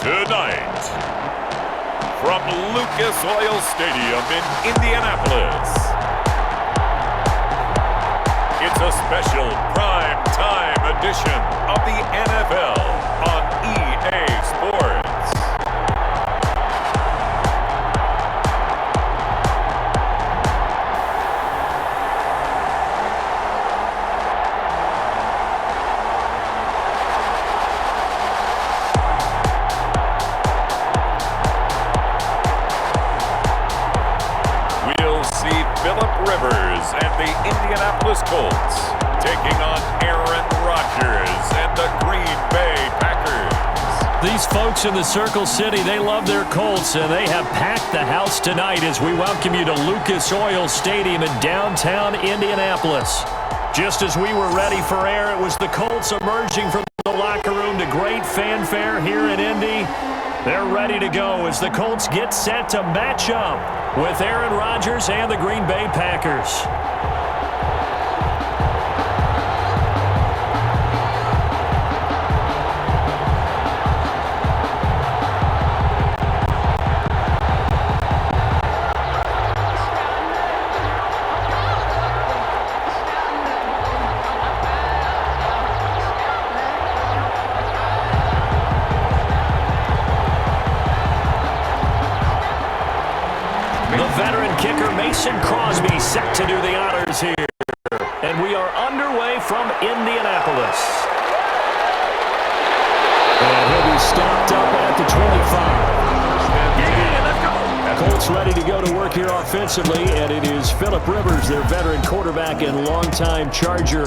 Tonight, from Lucas Oil Stadium in Indianapolis, it's a special prime time edition of the NFL on EA Sports. Rivers and the Indianapolis Colts taking on Aaron Rodgers and the Green Bay Packers. These folks in the Circle City, they love their Colts, and they have packed the house tonight as we welcome you to Lucas Oil Stadium in downtown Indianapolis. Just as we were ready for air, it was the Colts emerging from the locker room to great fanfare here in Indy. They're ready to go as the Colts get set to match up with Aaron Rodgers and the Green Bay Packers. Crosby set to do the honors here. And we are underway from Indianapolis. And he'll be stopped up at the 25. Colts ready to go to work here offensively, and it is Phillip Rivers, their veteran quarterback and longtime Charger,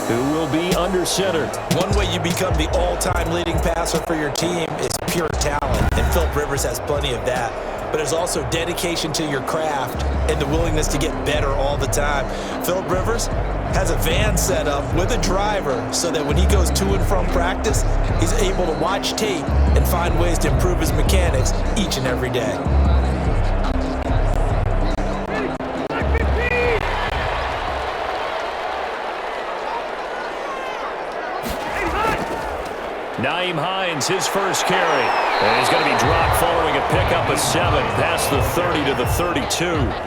who will be under center. One way you become the all-time leading passer for your team is pure talent, and Phillip Rivers has plenty of that. But there's also dedication to your craft and the willingness to get better all the time. Phillip Rivers has a van set up with a driver so that when he goes to and from practice, he's able to watch tape and find ways to improve his mechanics each and every day. Nyheim Hines, his first carry. And he's going to be dropped following a pickup of 7 past the 30 to the 32.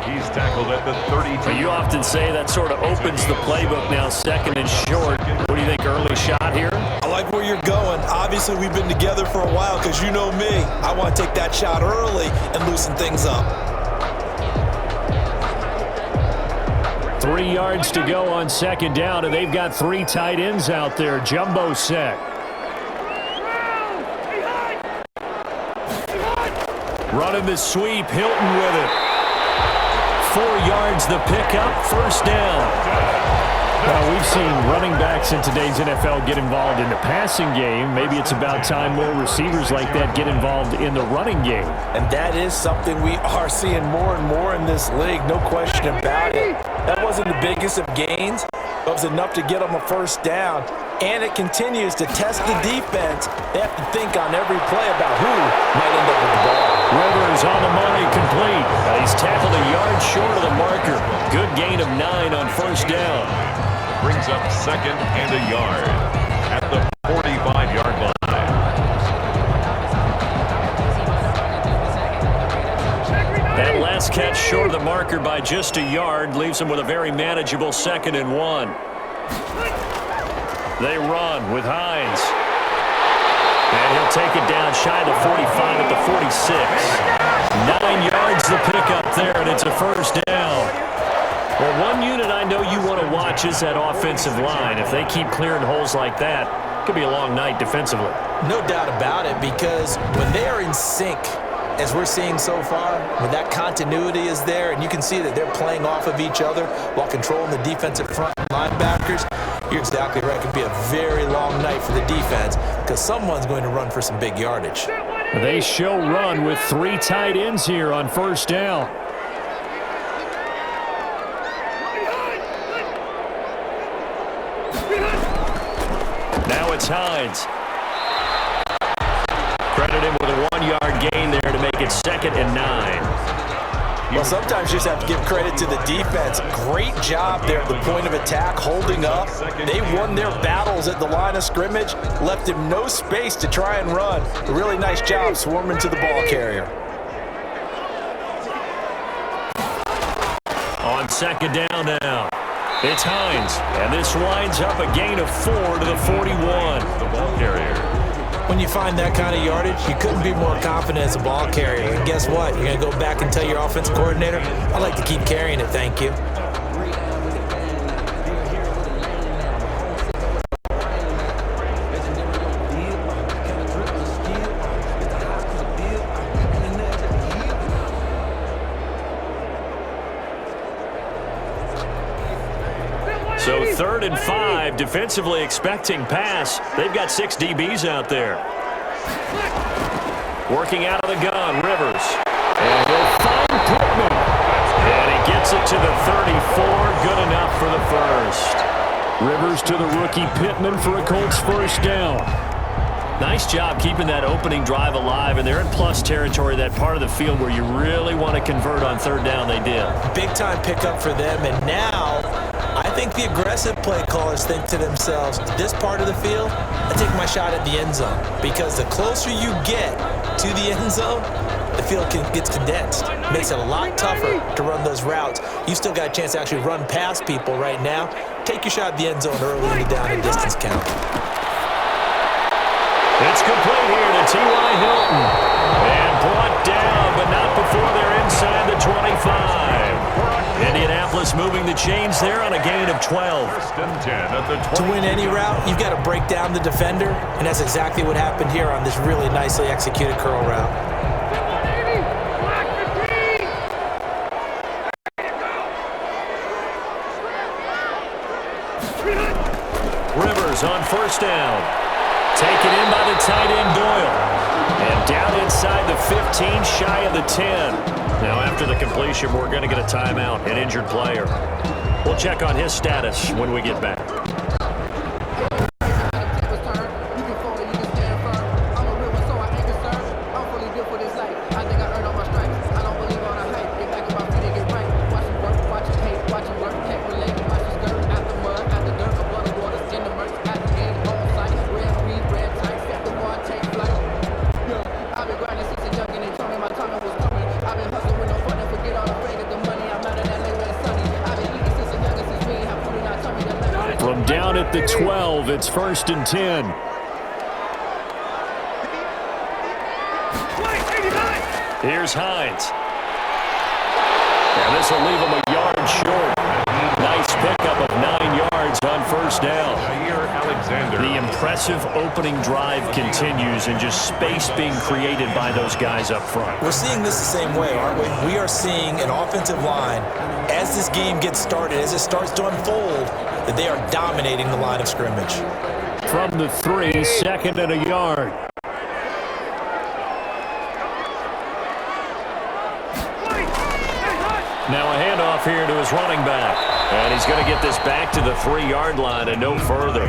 He's tackled at the 32. You often say that sort of opens the playbook now, second and short. What do you think, early shot here? I like where you're going. Obviously, we've been together for a while because you know me. I want to take that shot early and loosen things up. 3 yards to go on second down, and they've got 3 tight ends out there. Jumbo set. Running the sweep, Hilton with it. 4 yards the pickup, first down. Well, we've seen running backs in today's NFL get involved in the passing game. Maybe it's about time more receivers like that get involved in the running game. And that is something we are seeing more and more in this league, no question about it. That wasn't the biggest of gains, but it was enough to get them a first down. And it continues to test the defense. They have to think on every play about who might end up with the ball. Rivers on the money, complete. He's tackled a yard short of the marker. Good gain of 9 on first down. Brings up second and a yard at the 45-yard line. That last catch short of the marker by just a yard leaves him with a very manageable second and 1. They run with Hines. And he'll take it down shy of the 45 at the 46. 9 yards the pickup there, and it's a first down. Well, one unit I know you want to watch is that offensive line. If they keep clearing holes like that, it could be a long night defensively. No doubt about it, because when they are in sync, as we're seeing so far, when that continuity is there, and you can see that they're playing off of each other while controlling the defensive front linebackers, you're exactly right. It could be a very long night for the defense because someone's going to run for some big yardage. They show run with 3 tight ends here on first down. Now it's Hines. Credit him with a 1-yard gain there to make it second and 9. Well, sometimes you just have to give credit to the defense. Great job there at the point of attack, holding up. They won their battles at the line of scrimmage, left him no space to try and run. A really nice job swarming to the ball carrier. On second down now, it's Hines, and this winds up a gain of 4 to the 41. The ball carrier. When you find that kind of yardage, you couldn't be more confident as a ball carrier. And guess what? You're going to go back and tell your offensive coordinator, I'd like to keep carrying it, thank you. So 3rd and 5, defensively expecting pass. They've got 6 DBs out there. Working out of the gun, Rivers. And he'll find Pittman. And he gets it to the 34, good enough for the first. Rivers to the rookie Pittman for a Colts first down. Nice job keeping that opening drive alive, and they're in plus territory, that part of the field where you really want to convert on 3rd down. They did. Big-time pickup for them, and now I think the aggressive play callers think to themselves, this part of the field, I take my shot at the end zone, because the closer you get to the end zone, the field gets condensed. Makes it a lot tougher to run those routes. You still got a chance to actually run past people right now. Take your shot at the end zone early in the down and distance count. It's complete here to T.Y. Hilton. And brought down, but not before they're inside the 25. Indianapolis moving the chains there on a gain of 12. 1st and 10 at the 20. To win any route, you've got to break down the defender, and that's exactly what happened here on this really nicely executed curl route. Rivers on 1st down. Taken in by the tight end Doyle. And down inside the 15, shy of the 10. Now after the completion, we're going to get a timeout, an injured player. We'll check on his status when we get back. Down at the 12, it's 1st and 10. Here's Hines. And this will leave him a yard short. Nice pickup of 9 yards on 1st down. The impressive opening drive continues, and just space being created by those guys up front. We're seeing this the same way, aren't we? We are seeing an offensive line, as this game gets started, as it starts to unfold, that they are dominating the line of scrimmage. From the 3, 2nd and a yard. Now a handoff here to his running back. And he's going to get this back to the 3-yard line and no further.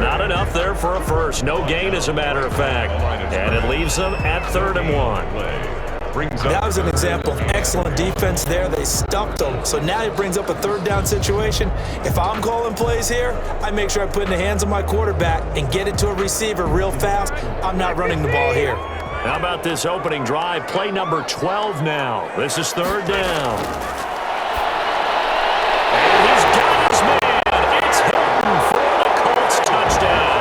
Not enough there for a first. No gain, as a matter of fact. And it leaves them at 3rd and 1. That was an example of excellent defense there. They stuffed them. So now it brings up a 3rd down situation. If I'm calling plays here, I make sure I put it in the hands of my quarterback and get it to a receiver real fast. I'm not running the ball here. How about this opening drive? Play number 12 now. This is 3rd down. And he's got his man. It's Hilton for the Colts touchdown.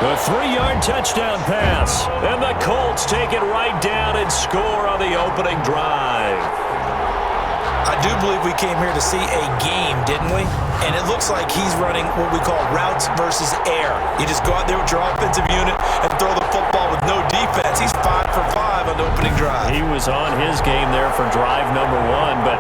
The 3-yard touchdown pass. And the Colts take it right down and score on the opening drive. I do believe we came here to see a game, didn't we? And it looks like he's running what we call routes versus air. You just go out there with your offensive unit and throw the football with no defense. He's 5 for 5 on the opening drive. He was on his game there for drive number 1, but,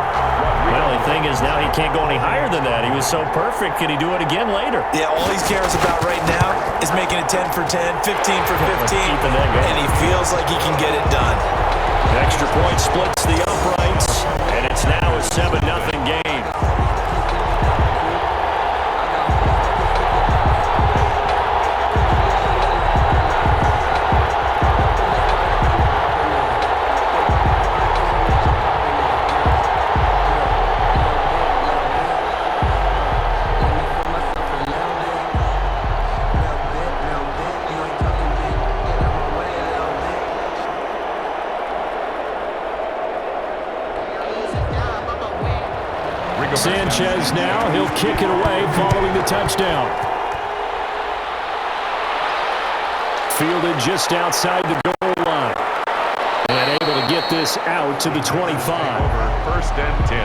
well, the thing is now he can't go any higher than that. He was so perfect. Can he do it again later? Yeah, all he cares about right now is making it 10 for 10, 15 for 15, and he feels like he can get it done. Extra point splits the uprights, and it's now a 7-0 game. says now he'll kick it away following the touchdown. Fielded just outside the goal line. And able to get this out to the 25. First and 10.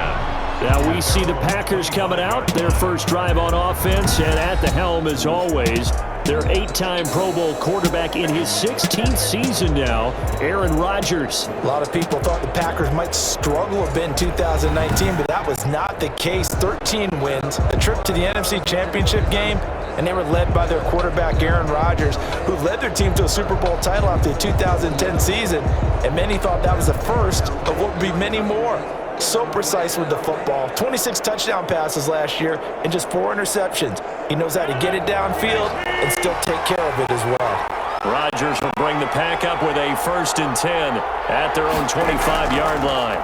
Now we see the Packers coming out, their first drive on offense, and at the helm, as always, their 8-time Pro Bowl quarterback in his 16th season now, Aaron Rodgers. A lot of people thought the Packers might struggle a bit in 2019, but that was not the case. 13 wins, a trip to the NFC Championship game, and they were led by their quarterback, Aaron Rodgers, who led their team to a Super Bowl title after the 2010 season, and many thought that was the first of what would be many more. So precise with the football. 26 touchdown passes last year and just 4 interceptions. He knows how to get it downfield and still take care of it as well. Rodgers will bring the pack up with a 1st and 10 at their own 25-yard line.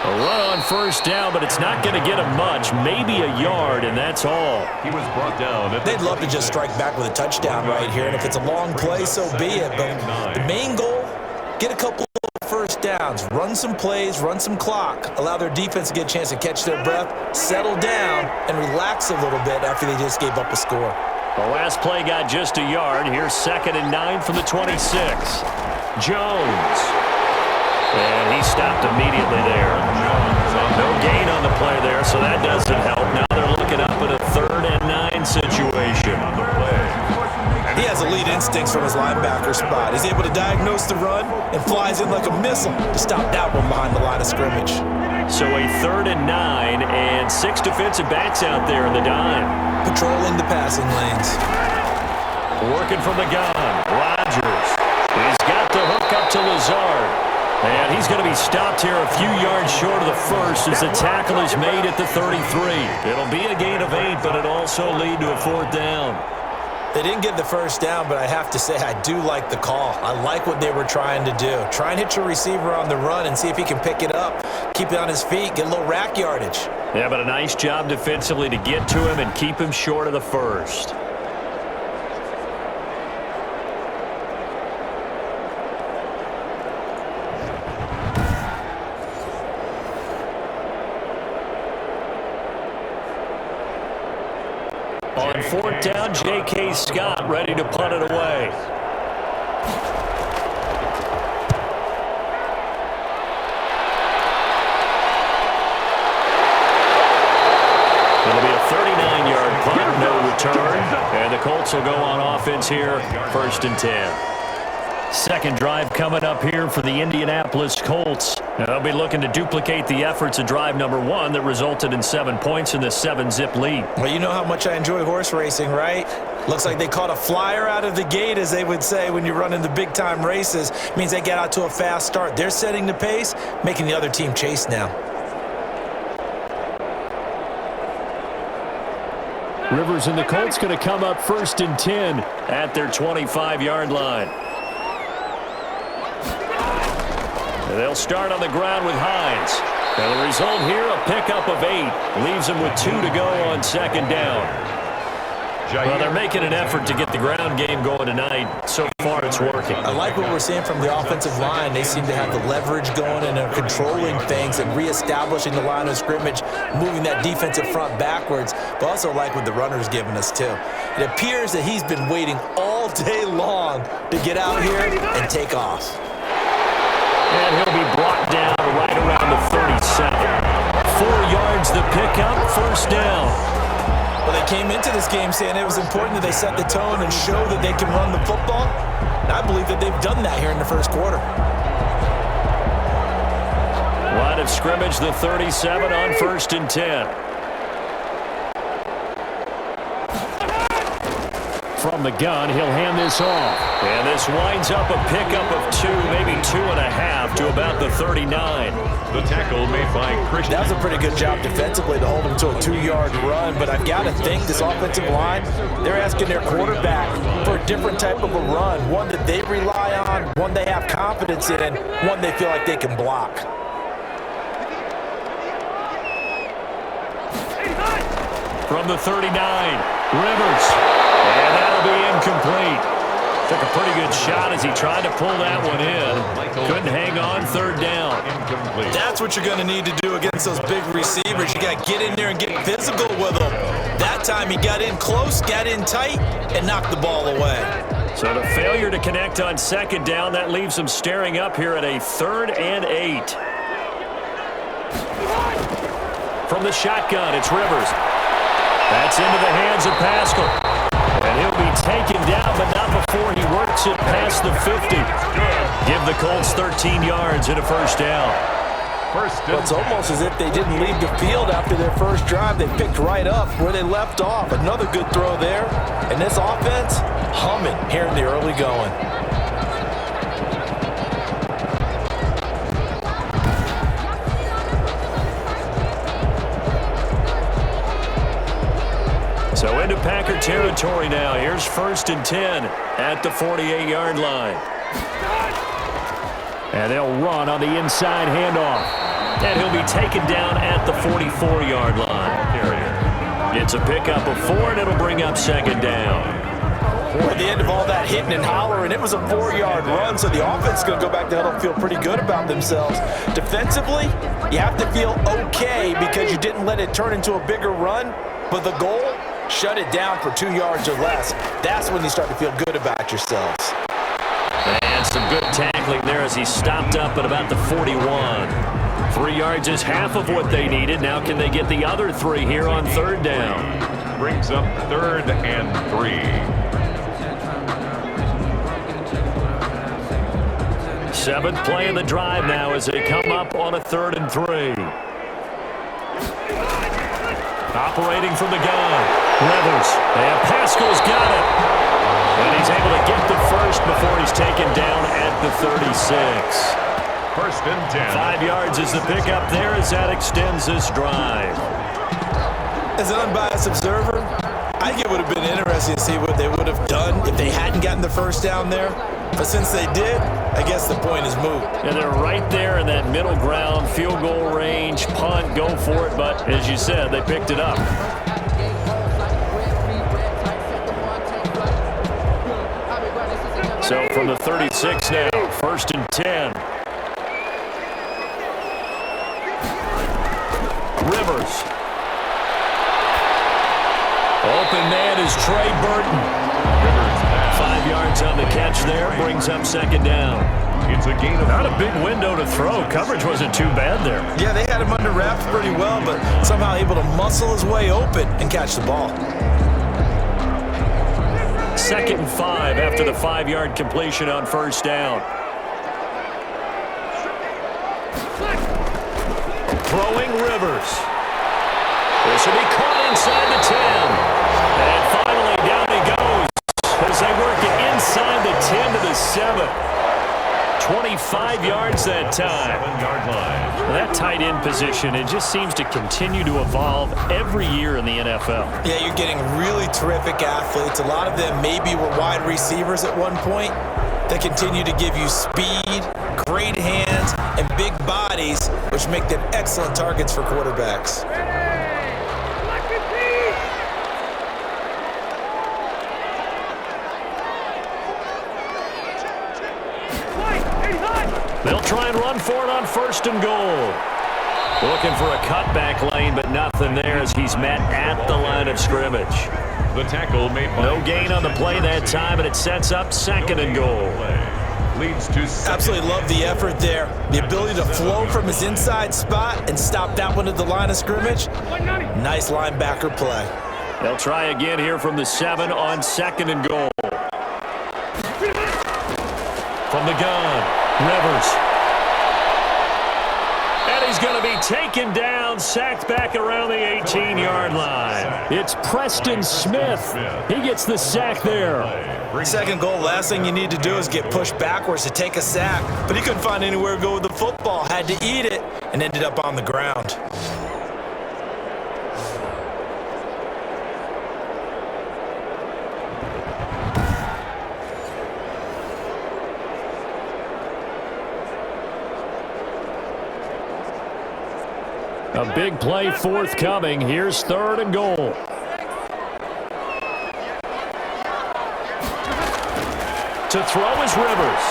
A run on 1st down, but it's not going to get him much. Maybe a yard, and that's all. He was brought down. They'd love to just strike back with a touchdown right here, and if it's a long play, so be it. But the main goal, get a couple first downs, run some plays, run some clock, allow their defense to get a chance to catch their breath, settle down, and relax a little bit after they just gave up a score. The last play got just a yard. Here's 2nd and 9 from the 26. Jones. And he stopped immediately there. No gain on the play there, so that doesn't help. Now they're looking up at a 3rd and 9 situation. He has elite instincts from his linebacker spot. He's able to diagnose the run and flies in like a missile to stop that one behind the line of scrimmage. So a 3rd and 9 and 6 defensive backs out there in the dime. Patrolling the passing lanes. Working from the gun. Rodgers. He's got the hook up to Lazard. And he's going to be stopped here a few yards short of the first as the tackle is made at the 33. It'll be a gain of 8, but it'll also lead to a 4th down. They didn't get the first down, but I have to say I do like the call. I like what they were trying to do. Try and hit your receiver on the run and see if he can pick it up. Keep it on his feet, get a little rack yardage. Yeah, but a nice job defensively to get to him and keep him short of the first. On 4th down, J.K. Scott ready to punt it away. It'll be a 39-yard punt, no return. And the Colts will go on offense here, 1st and 10. Second drive coming up here for the Indianapolis Colts. Now they'll be looking to duplicate the efforts of drive number 1 that resulted in 7 points in the 7-zip lead. Well, you know how much I enjoy horse racing, right? Looks like they caught a flyer out of the gate, as they would say when you're running the big-time races. It means they get out to a fast start. They're setting the pace, making the other team chase now. Rivers and the Colts going to come up 1st and 10 at their 25-yard line. They'll start on the ground with Hines. And the result here, a pickup of 8. Leaves them with 2 to go on 2nd down. Well, they're making an effort to get the ground game going tonight. So far, it's working. I like what we're seeing from the offensive line. They seem to have the leverage going and are controlling things and reestablishing the line of scrimmage, moving that defensive front backwards, but also like what the runner's giving us, too. It appears that he's been waiting all day long to get out here and take off. And he'll be brought down right around the 37. 4 yards the pickup, 1st down. Well, they came into this game saying it was important that they set the tone and show that they can run the football. And I believe that they've done that here in the first quarter. Line of scrimmage, the 37 on 1st and 10. From the gun, he'll hand this off. And this winds up a pickup of 2, maybe 2.5 to about the 39. The tackle made by Christian. That was a pretty good job defensively to hold him to a 2-yard run, but I've got to think this offensive line, they're asking their quarterback for a different type of a run, one that they rely on, one they have confidence in, one they feel like they can block. From the 39, Rivers. And that'll be incomplete. Took a pretty good shot as he tried to pull that one in. Couldn't hang on, third down. That's what you're going to need to do against those big receivers. You got to get in there and get physical with them. That time he got in close, got in tight, and knocked the ball away. So the failure to connect on second down, that leaves him staring up here at a 3rd and 8. From the shotgun, it's Rivers. That's into the hands of Pascal. And he'll be taken down, but not before he works it past the 50. Give the Colts 13 yards and a first down. Well, it's almost as if they didn't leave the field after their first drive. They picked right up where they left off. Another good throw there. And this offense, humming here in the early going. So into Packer territory now. Here's 1st and 10 at the 48-yard line. And they'll run on the inside handoff. And he'll be taken down at the 44-yard line. Gets a pickup of 4, and it'll bring up 2nd down. At the end of all that hitting and hollering, it was a 4-yard run, so the offense is going to go back to huddle and feel pretty good about themselves. Defensively, you have to feel okay because you didn't let it turn into a bigger run, but the goal, shut it down for 2 yards or less. That's when you start to feel good about yourselves. And some good tackling there as he stopped up at about the 41. 3 yards is half of what they needed. Now can they get the other 3 here on 3rd down? Brings up 3rd and 3. 7th play of the drive now as they come up on a 3rd and 3. Operating from the gun. Rivers, and Pascal's got it. And he's able to get the first before he's taken down at the 36. 1st and 10. 5 yards is the pickup there as that extends this drive. As an unbiased observer, I think it would have been interesting to see what they would have done if they hadn't gotten the first down there. But since they did, I guess the point is moot. And they're right there in that middle ground, field goal range, punt, go for it. But as you said, they picked it up. So from the 36 now, 1st and 10. Rivers. Open man is Trey Burton. 5 yards on the catch there, brings up 2nd down. It's a gain of not a big window to throw. Coverage wasn't too bad there. Yeah, they had him under wraps pretty well, but somehow able to muscle his way open and catch the ball. 2nd and 5 after the 5-yard completion on 1st down. Throwing Rivers. This will be caught inside the 10. And finally down he goes as they work it inside the 10 to the 7. 25 yards that time. 7-yard line. Well, that tight end position, it just seems to continue to evolve every year in the NFL. Yeah, you're getting really terrific athletes. A lot of them maybe were wide receivers at one point. They continue to give you speed, great hands, and big bodies, which make them excellent targets for quarterbacks. They'll try and run for it on 1st and goal. Looking for a cutback lane, but nothing there as he's met at the line of scrimmage. The tackle made by no gain on the play that time, and it sets up 2nd and goal. Leads to absolutely love the effort there. The ability to flow from his inside spot and stop that one at the line of scrimmage. Nice linebacker play. They'll try again here from the 7 on 2nd and goal. From the gun. Rivers. And he's going to be taken down, sacked back around the 18-yard line. It's Preston Smith. He gets the sack there. 2nd goal, last thing you need to do is get pushed backwards to take a sack. But he couldn't find anywhere to go with the football, had to eat it, and ended up on the ground. A big play forthcoming. Here's 3rd and goal. To throw is Rivers.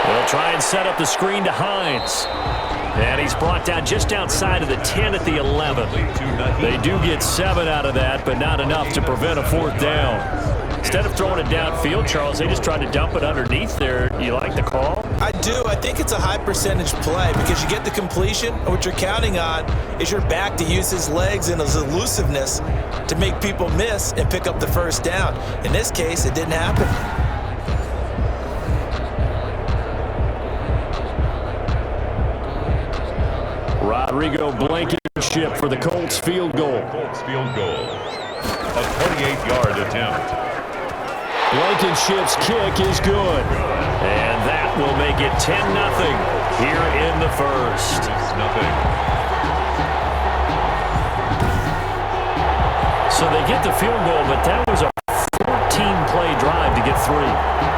They'll try and set up the screen to Hines. And he's brought down just outside of the 10 at the 11. They do get 7 out of that, but not enough to prevent a fourth down. Instead of throwing it downfield, Charles, they just tried to dump it underneath there. You like the call? I do. I think it's a high percentage play because you get the completion, and what you're counting on is your back to use his legs and his elusiveness to make people miss and pick up the first down. In this case, it didn't happen. Rodrigo Blankenship for the Colts field goal. Colts field goal. A 28-yard attempt. Blankenship's kick is good. And that will make it 10-0 here in the first. So they get the field goal, but that was a 14-play drive to get 3.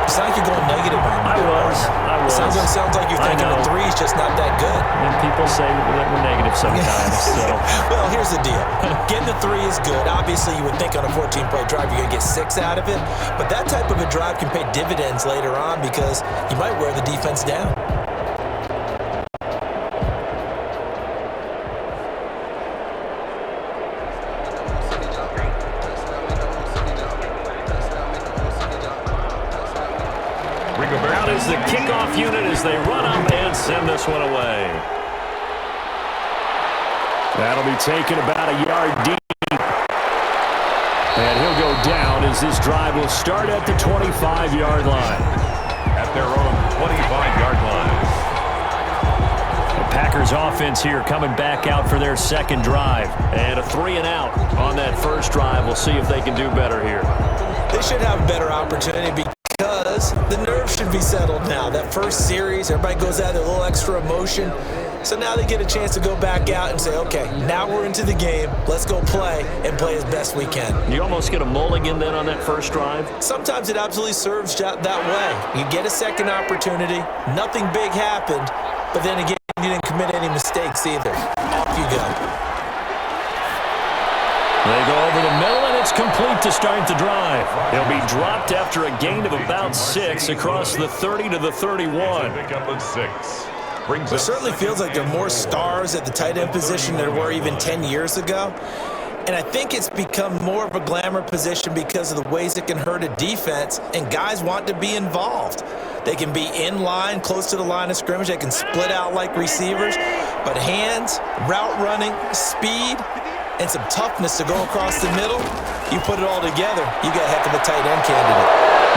It's not like you're going negative on me. I was. Sounds like you're thinking the 3's just not that good. And people say that we're negative sometimes. So. Well, here's the deal. Getting the 3 is good. Obviously, you would think on a 14-play drive you're going to get 6 out of it. But that type of a drive can pay dividends later on because you might wear the defense down. Out is the kickoff unit as they run up and send this one away. That'll be taken about a yard deep. And he'll go down as this drive will start at the 25-yard line. At their own 25-yard line. The Packers offense here coming back out for their second drive. And a 3-and-out on that first drive. We'll see if they can do better here. They should have a better opportunity because the nerves should be settled now. That first series, everybody goes out with a little extra emotion. So now they get a chance to go back out and say, okay, now we're into the game. Let's go play and play as best we can. You almost get a mulligan then on that first drive? Sometimes it absolutely serves that way. You get a second opportunity. Nothing big happened. But then again, you didn't commit any mistakes either. Off you go. They go over the middle, and it's complete to start the drive. He'll be dropped after a gain of about 6 across the 30 to the 31. Pick up of 6. It certainly feels like there are more stars at the tight end position than there were even 10 years ago. And I think it's become more of a glamour position because of the ways it can hurt a defense, and guys want to be involved. They can be in line, close to the line of scrimmage. They can split out like receivers. But hands, route running, speed, and some toughness to go across the middle, you put it all together, you got a heck of a tight end candidate.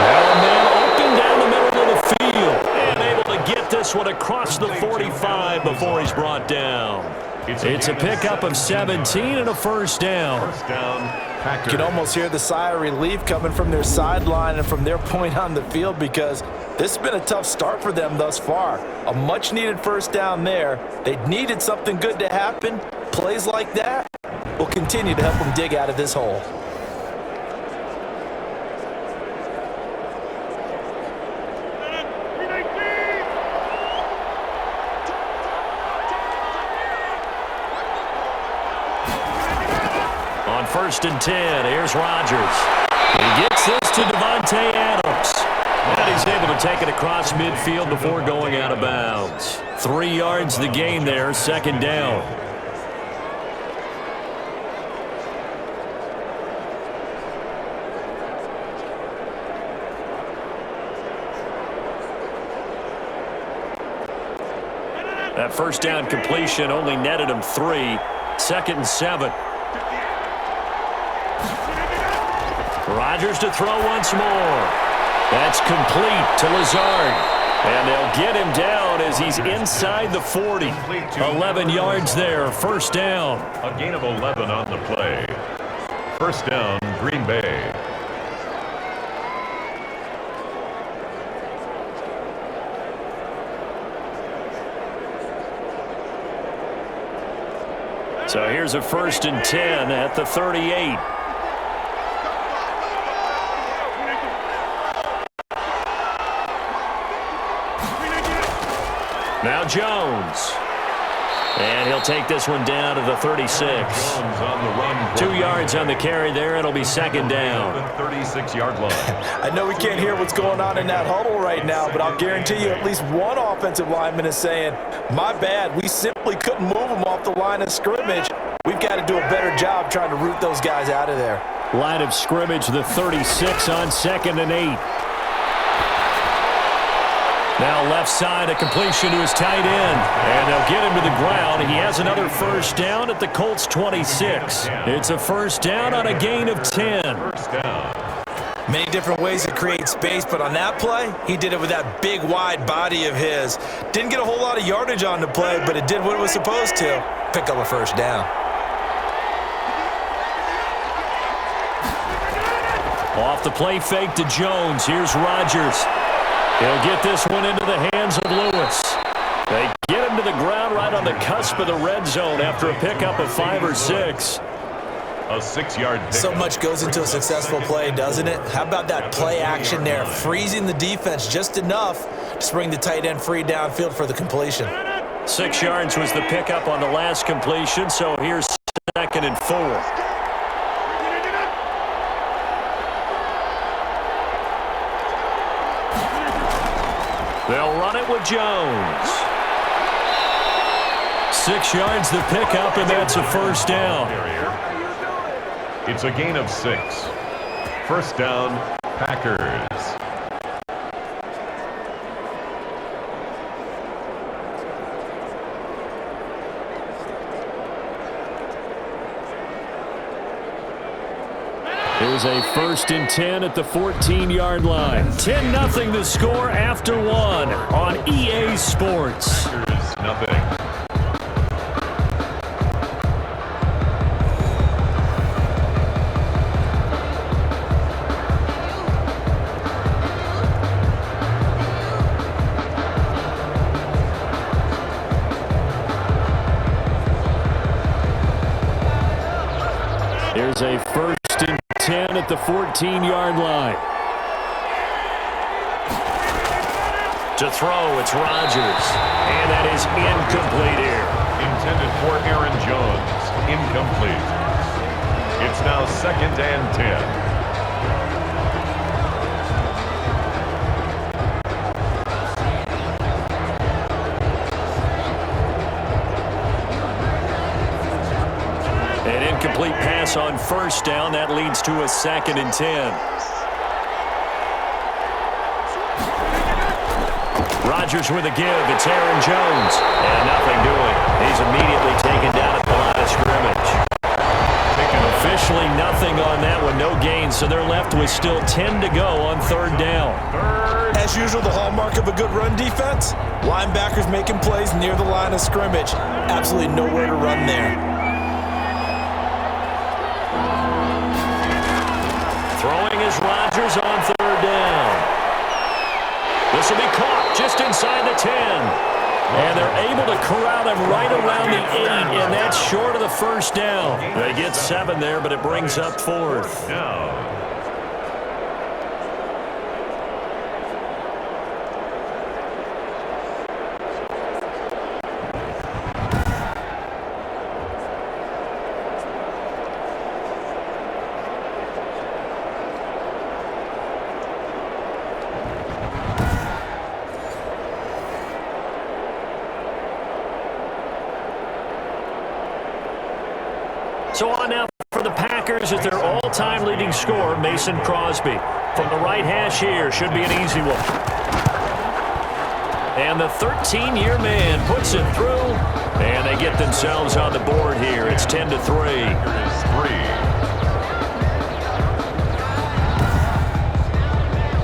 Now a man open down the middle of the field and able to get this one across the 45 before he's brought down. It's a pickup of 17 and a first down. You can almost hear the sigh of relief coming from their sideline and from their point on the field because this has been a tough start for them thus far. A much-needed first down there. They needed something good to happen. Plays like that will continue to help them dig out of this hole. On 1st and 10, here's Rodgers. He gets this to Devontae Adams. And he's able to take it across midfield before going out of bounds. 3 yards the gain there, second down. That first down completion only netted him 3. 2nd and 7. Rodgers to throw once more. That's complete to Lazard. And they'll get him down as he's inside the 40. 11 yards there, first down. A gain of 11 on the play. First down, Green Bay. So here's a 1st and 10 at the 38. Now Jones. And he'll take this one down to the 36. 2 yards on the carry there. It'll be second down. The 36-yard line. I know we can't hear what's going on in that huddle right now, but I'll guarantee you at least one offensive lineman is saying, my bad, we simply couldn't move them off the line of scrimmage. We've got to do a better job trying to root those guys out of there. Line of scrimmage, the 36 on 2nd and 8. Now left side, a completion to his tight end. And they'll get him to the ground. He has another first down at the Colts 26. It's a first down on a gain of 10. First down. Many different ways to create space, but on that play, he did it with that big, wide body of his. Didn't get a whole lot of yardage on the play, but it did what it was supposed to. Pick up a first down. Off the play fake to Jones. Here's Rodgers. He'll get this one into the hands of Lewis. They get him to the ground right on the cusp of the red zone after a pickup of 5 or 6. A 6-yard pick. So much goes into a successful play, doesn't it? How about that play action there? Freezing the defense just enough to bring the tight end free downfield for the completion. 6 yards was the pickup on the last completion, so here's 2nd and 4. They'll run it with Jones. 6 yards the pickup, and that's a first down. It's a gain of 6. First down, Packers. Here's a 1st and 10 at the 14-yard line. 10-0 the score after 1 on EA Sports. Packers, nothing. Here's a 1st and 10 at the 14-yard line. To throw, it's Rodgers. And that is incomplete here. Intended for Aaron Jones. Incomplete. It's now 2nd and 10. An incomplete pass on first down. That leads to a 2nd and 10. Rodgers with a give. It's Aaron Jones. And nothing doing. He's immediately taken down at the line of scrimmage. Officially nothing on that one. No gain. So they're left with still 10 to go on 3rd down. As usual, the hallmark of a good run defense, linebackers making plays near the line of scrimmage. Absolutely nowhere to run there. Throwing is Rodgers on 3rd down. This will be caught just inside the 10. And they're able to corral him right around the 8, and that's short of the first down. They get 7 there, but it brings up 4th. Now. So on now for the Packers is their all-time leading scorer, Mason Crosby. From the right hash here, should be an easy one. And the 13-year man puts it through, and they get themselves on the board here. It's 10-3. Here's 3.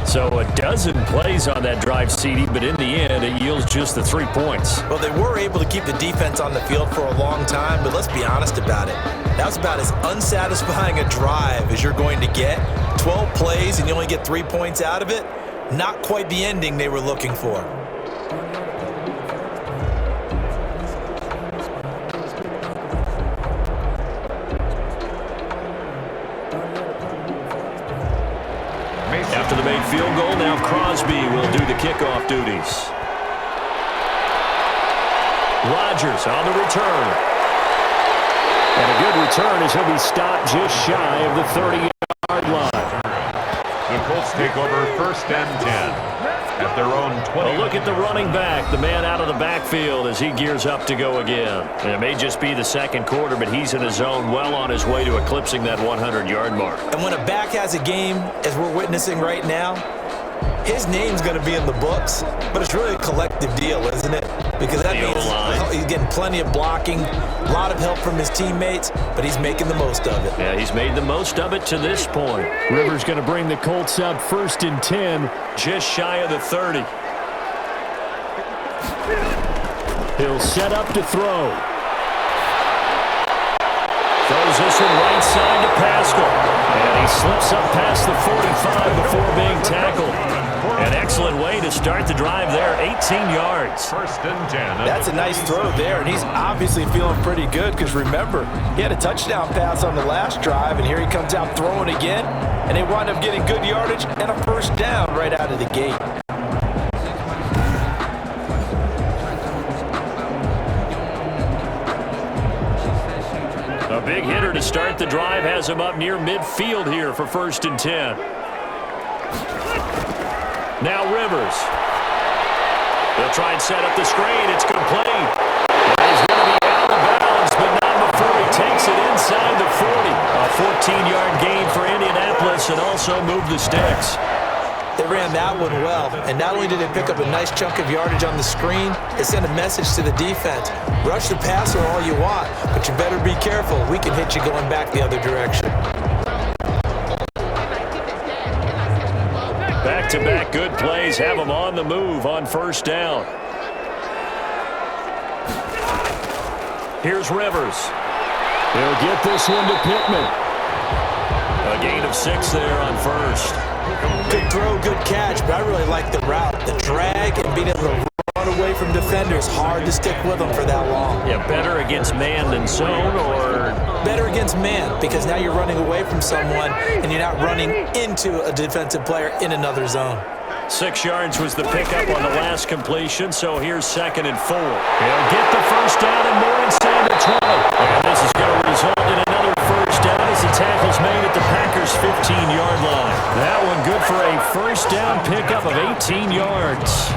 So a dozen plays on that drive, CD, but in the end, it yields just the 3 points. Well, they were able to keep the defense on the field for a long time, but let's be honest about it. That was about as unsatisfying a drive as you're going to get. 12 plays and you only get 3 points out of it. Not quite the ending they were looking for. After the made field goal, now Crosby will do the kickoff duties. Rodgers on the return. And a good return as he'll be stopped just shy of the 30-yard line. The Colts take over 1st and 10 at their own 20. A look at the running back, the man out of the backfield as he gears up to go again. And it may just be the second quarter, but he's in his zone, well on his way to eclipsing that 100-yard mark. And when a back has a game, as we're witnessing right now, his name's going to be in the books, but it's really a collective deal, isn't it? Because that means he's getting plenty of blocking, a lot of help from his teammates, but he's making the most of it. Yeah, he's made the most of it to this point. Rivers going to bring the Colts up 1st and 10, just shy of the 30. He'll set up to throw. Throws this one right side to Pascal. And he slips up past the 45 before being tackled. An excellent way to start the drive there, 18 yards. 1st and 10. That's a nice throw there, and he's obviously feeling pretty good because remember, he had a touchdown pass on the last drive, and here he comes out throwing again, and they wind up getting good yardage and a 1st down right out of the gate. A big hitter to start the drive has him up near midfield here for 1st and 10. Now Rivers. He'll try and set up the screen. It's complete. He's going to be out of bounds, but not before he takes it inside the 40. A 14-yard gain for Indianapolis and also move the sticks. They ran that one well, and not only did they pick up a nice chunk of yardage on the screen, it sent a message to the defense. Rush the passer all you want, but you better be careful. We can hit you going back the other direction. Back-to-back good plays have him on the move on 1st down. Here's Rivers. He'll get this one to Pittman. A gain of 6 there on 1st. Good throw, good catch, but I really like the route. The drag and being able to run away from defenders, hard to stick with them for that long. Yeah, better against man than zone, or? Better against man, because now you're running away from someone and you're not running into a defensive player in another zone. 6 yards was the pickup on the last completion, so here's 2nd and 4. He'll get the 1st down and more inside the 20. And this is going to result in another 1st down as the tackle's made at the Packers' 15-yard line. That one good for a 1st down pickup of 18 yards.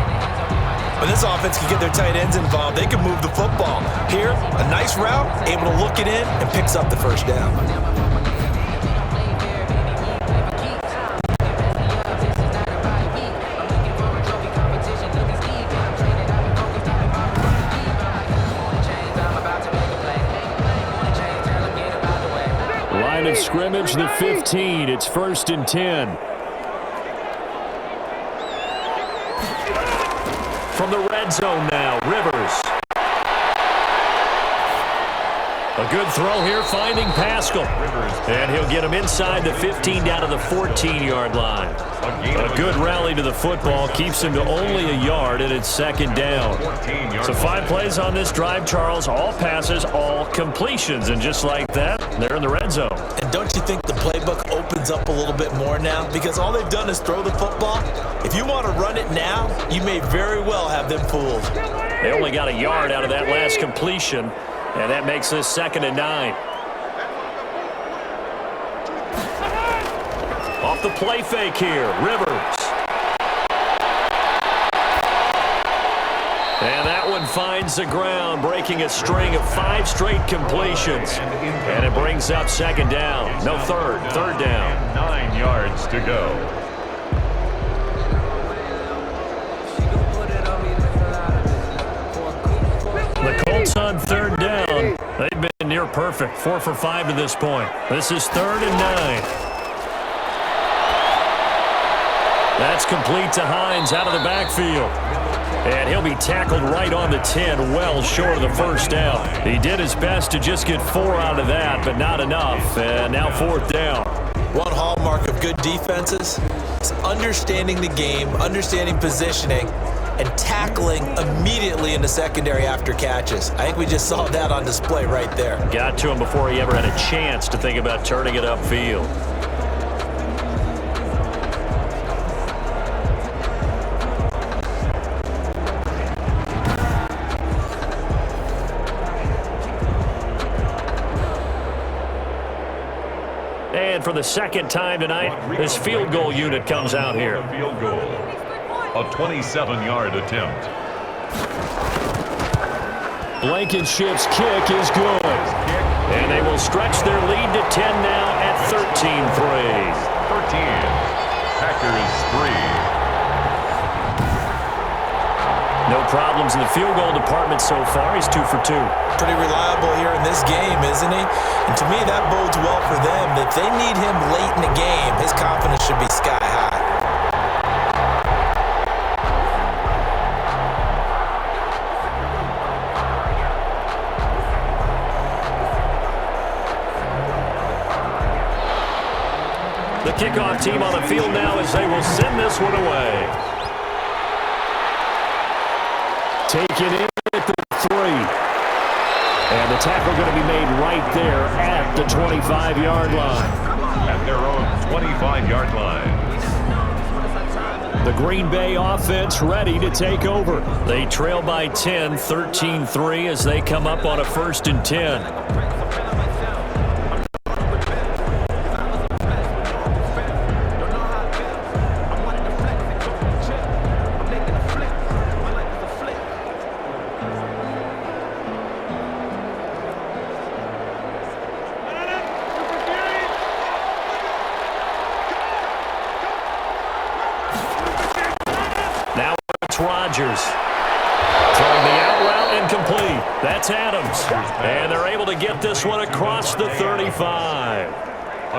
When this offense can get their tight ends involved, they can move the football. Here, a nice route, able to look it in, and picks up the 1st down. Line of scrimmage, the 15. It's 1st and 10. From the red zone now, Rivers. A good throw here, finding Pascal. And he'll get him inside the 15 down to the 14-yard line. A good rally to the football keeps him to only a yard, and it's 2nd down. So 5 plays on this drive, Charles. All passes, all completions. And just like that, they're in the red zone. And don't you think the playbook opens up a little bit more now? Because all they've done is throw the football. If you want to run it now, you may very well have them fooled. They only got a yard out of that last completion, and that makes this 2nd and 9. Off the play fake here, Rivers. And that one finds the ground, breaking a string of 5 straight completions. And it brings up 2nd down. No, 3rd down. 9 yards to go. The Colts on 3rd down. They've been near perfect, 4 for 5 to this point. This is 3rd and 9. That's complete to Hines out of the backfield. And he'll be tackled right on the 10, well short of the 1st down. He did his best to just get 4 out of that, but not enough. And now 4th down. One hallmark of good defenses is understanding the game, understanding positioning, and tackling immediately in the secondary after catches. I think we just saw that on display right there. Got to him before he ever had a chance to think about turning it upfield. And for the second time tonight, this field goal unit comes out here. Field goal. A 27-yard attempt. Blankenship's kick is good. And they will stretch their lead to 10 now at 13-3. 13. Packers 3. No problems in the field goal department so far. He's 2 for 2. Pretty reliable here in this game, isn't he? And to me, that bodes well for them. If they need him late in the game, his confidence should be sky high. The kickoff team on the field now as they will send this one away. Taken in at the 3. And the tackle going to be made right there at the 25-yard line. At their own 25-yard line. The Green Bay offense ready to take over. They trail by 10, 13-3 as they come up on a 1st and 10. Rodgers throwing the out route incomplete. That's Adams. And they're able to get this one across the 35.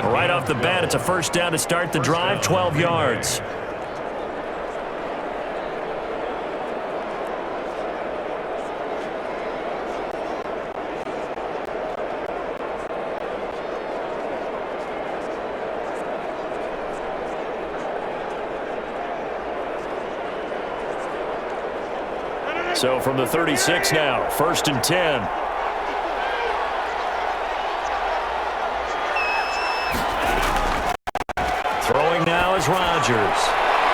Right off the bat, it's a 1st down to start the drive, 12 yards. So from the 36 now, 1st and 10. Throwing now is Rodgers.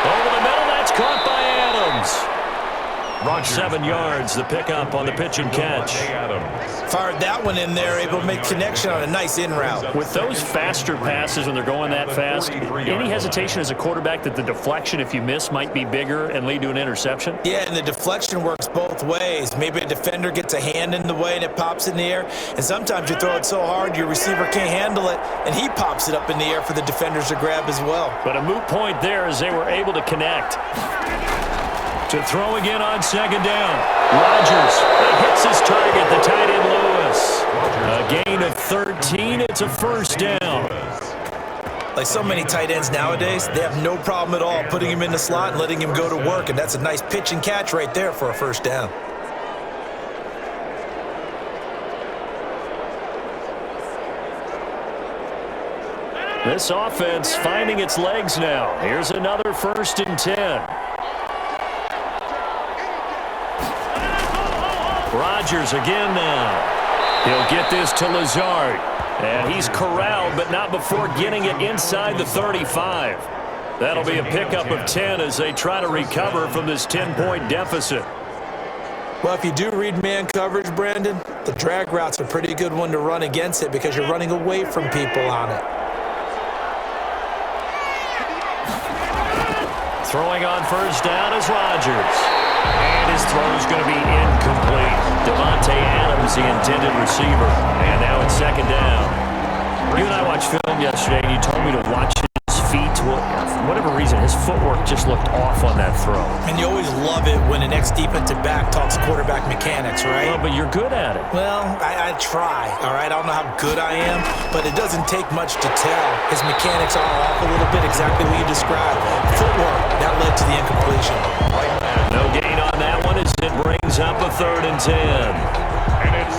Over the middle, that's caught by Adams. 7 yards, the pickup on the pitch and catch. Fired that one in there, able to make connection on a nice in route. With those faster passes when they're going that fast, any hesitation as a quarterback that the deflection, if you miss, might be bigger and lead to an interception? Yeah, and the deflection works both ways. Maybe a defender gets a hand in the way and it pops in the air, and sometimes you throw it so hard your receiver can't handle it, and he pops it up in the air for the defenders to grab as well. But a moot point there as they were able to connect. To throw again on 2nd down. Rodgers hits his target, the tight end Lewis. A gain of 13. It's a 1st down. Like so many tight ends nowadays, they have no problem at all putting him in the slot and letting him go to work, and that's a nice pitch and catch right there for a 1st down. This offense finding its legs now. Here's another 1st and 10. Rodgers again now. He'll get this to Lazard. And he's corralled, but not before getting it inside the 35. That'll be a pickup of 10 as they try to recover from this 10-point deficit. Well, if you do read man coverage, Brandon, the drag route's a pretty good one to run against it because you're running away from people on it. Throwing on 1st down is Rodgers. And his throw is going to be incomplete. Devontae Adams, the intended receiver. And now it's 2nd down. You and I watched film yesterday, and you told me to watch his feet. Well, for whatever reason, his footwork just looked off on that throw. And you always love it when an ex-defensive back talks quarterback mechanics, right? Well, but you're good at it. Well, I try, all right? I don't know how good I am, but it doesn't take much to tell. His mechanics are off a little bit, exactly what you described. Footwork, that led to the incompletion. No gain on that one as it brings up a 3rd and 10.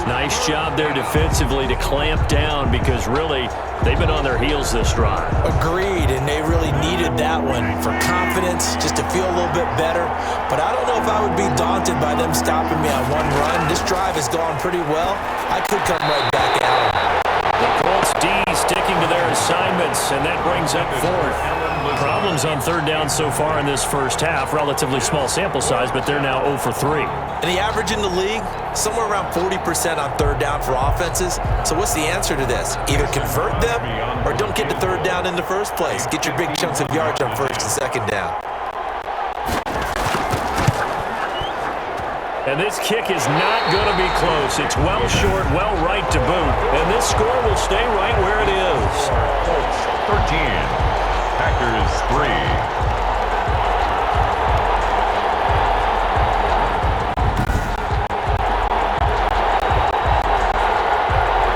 Nice job there defensively to clamp down because really they've been on their heels this drive. Agreed, and they really needed that one for confidence, just to feel a little bit better. But I don't know if I would be daunted by them stopping me on one run. This drive has gone pretty well. I could come right back at them. The Colts D's sticking to their assignments, and that brings up fourth. Problems on third down so far in this first half. Relatively small sample size, but they're now 0 for 3. And the average in the league, somewhere around 40% on third down for offenses. So what's the answer to this? Either convert them or don't get to third down in the first place. Get your big chunks of yards on first and second down. And this kick is not going to be close. It's well short, well right to boot. And this score will stay right where it is. Colts 13. Packers 3.